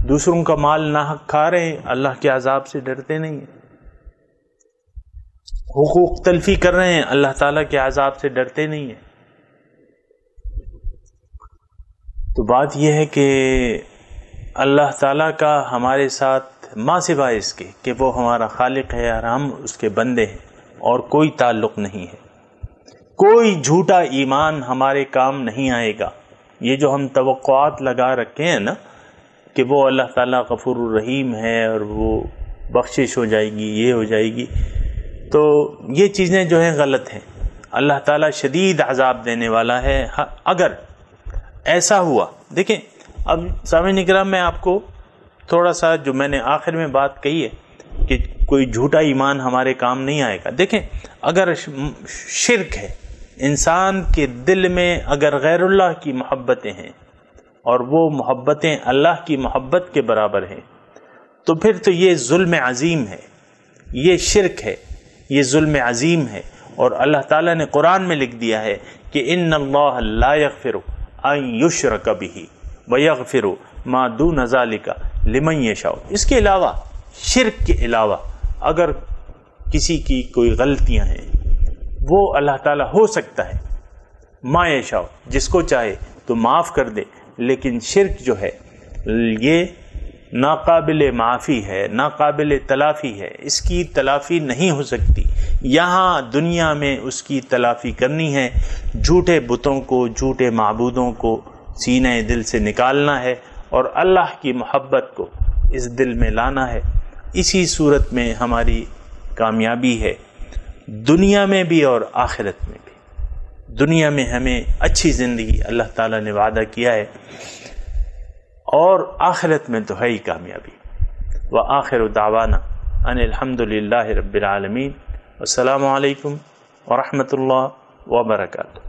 دوسروں کا مال ناحق کھا رہے ہیں، اللہ کے عذاب سے ڈرتے نہیں ہیں، حقوق تلفی کر رہے ہیں، اللہ تعالیٰ کے عذاب سے ڈرتے نہیں ہیں۔ تو بات یہ ہے کہ اللہ تعالیٰ کا ہمارے ساتھ ما سوائے اس کے کہ وہ ہمارا خالق ہے اور ہم اس کے بندے ہیں، اور کوئی تعلق نہیں ہے۔ کوئی جھوٹا ایمان ہمارے کام نہیں آئے گا۔ یہ جو ہم توقعات لگا رکھے ہیں نا کہ وہ اللہ تعالیٰ غفور الرحیم ہے اور وہ بخشش ہو جائے گی، یہ ہو جائے گی، تو یہ چیزیں جو ہیں غلط ہیں۔ اللہ تعالیٰ شدید عذاب دینے والا ہے۔ اگر ایسا ہوا، دیکھیں اب سامعین کرام میں آپ کو تھوڑا سا جو میں نے آخر میں بات کہی ہے کہ کوئی جھوٹا ایمان ہمارے کام نہیں آئے گا، دیکھیں اگر شرک ہے، انسان کے دل میں اگر غیر اللہ کی محبتیں ہیں اور وہ محبتیں اللہ کی محبت کے برابر ہیں، تو پھر تو یہ ظلم عظیم ہے، یہ شرک ہے، یہ ظلم عظیم ہے۔ اور اللہ تعالیٰ نے قرآن میں لکھ دیا ہے کہ ان اللہ لا یغفر ان یشرک بہ ویغفر ما دون ذلک لمن یشاء۔ اس کے علاوہ، شرک کے علاوہ اگر کسی کی کوئی غلطیاں ہیں وہ اللہ تعالیٰ ہو سکتا ہے ما یشاء، جس کو چاہے تو معاف کر دے، لیکن شرک جو ہے یہ ناقابل معافی ہے، ناقابل تلافی ہے، اس کی تلافی نہیں ہو سکتی۔ یہاں دنیا میں اس کی تلافی کرنی ہے، جھوٹے بتوں کو، جھوٹے معبودوں کو سینہ دل سے نکالنا ہے اور اللہ کی محبت کو اس دل میں لانا ہے۔ اسی صورت میں ہماری کامیابی ہے، دنیا میں بھی اور آخرت میں بھی۔ دنیا میں ہمیں اچھی زندگی اللہ تعالیٰ نے وعدہ کیا ہے، اور آخرت میں تو ہے ہی کامیابی۔ وآخر دعوانا ان الحمد للہ رب العالمین۔ السلام علیکم ورحمۃ اللہ وبرکاتہ۔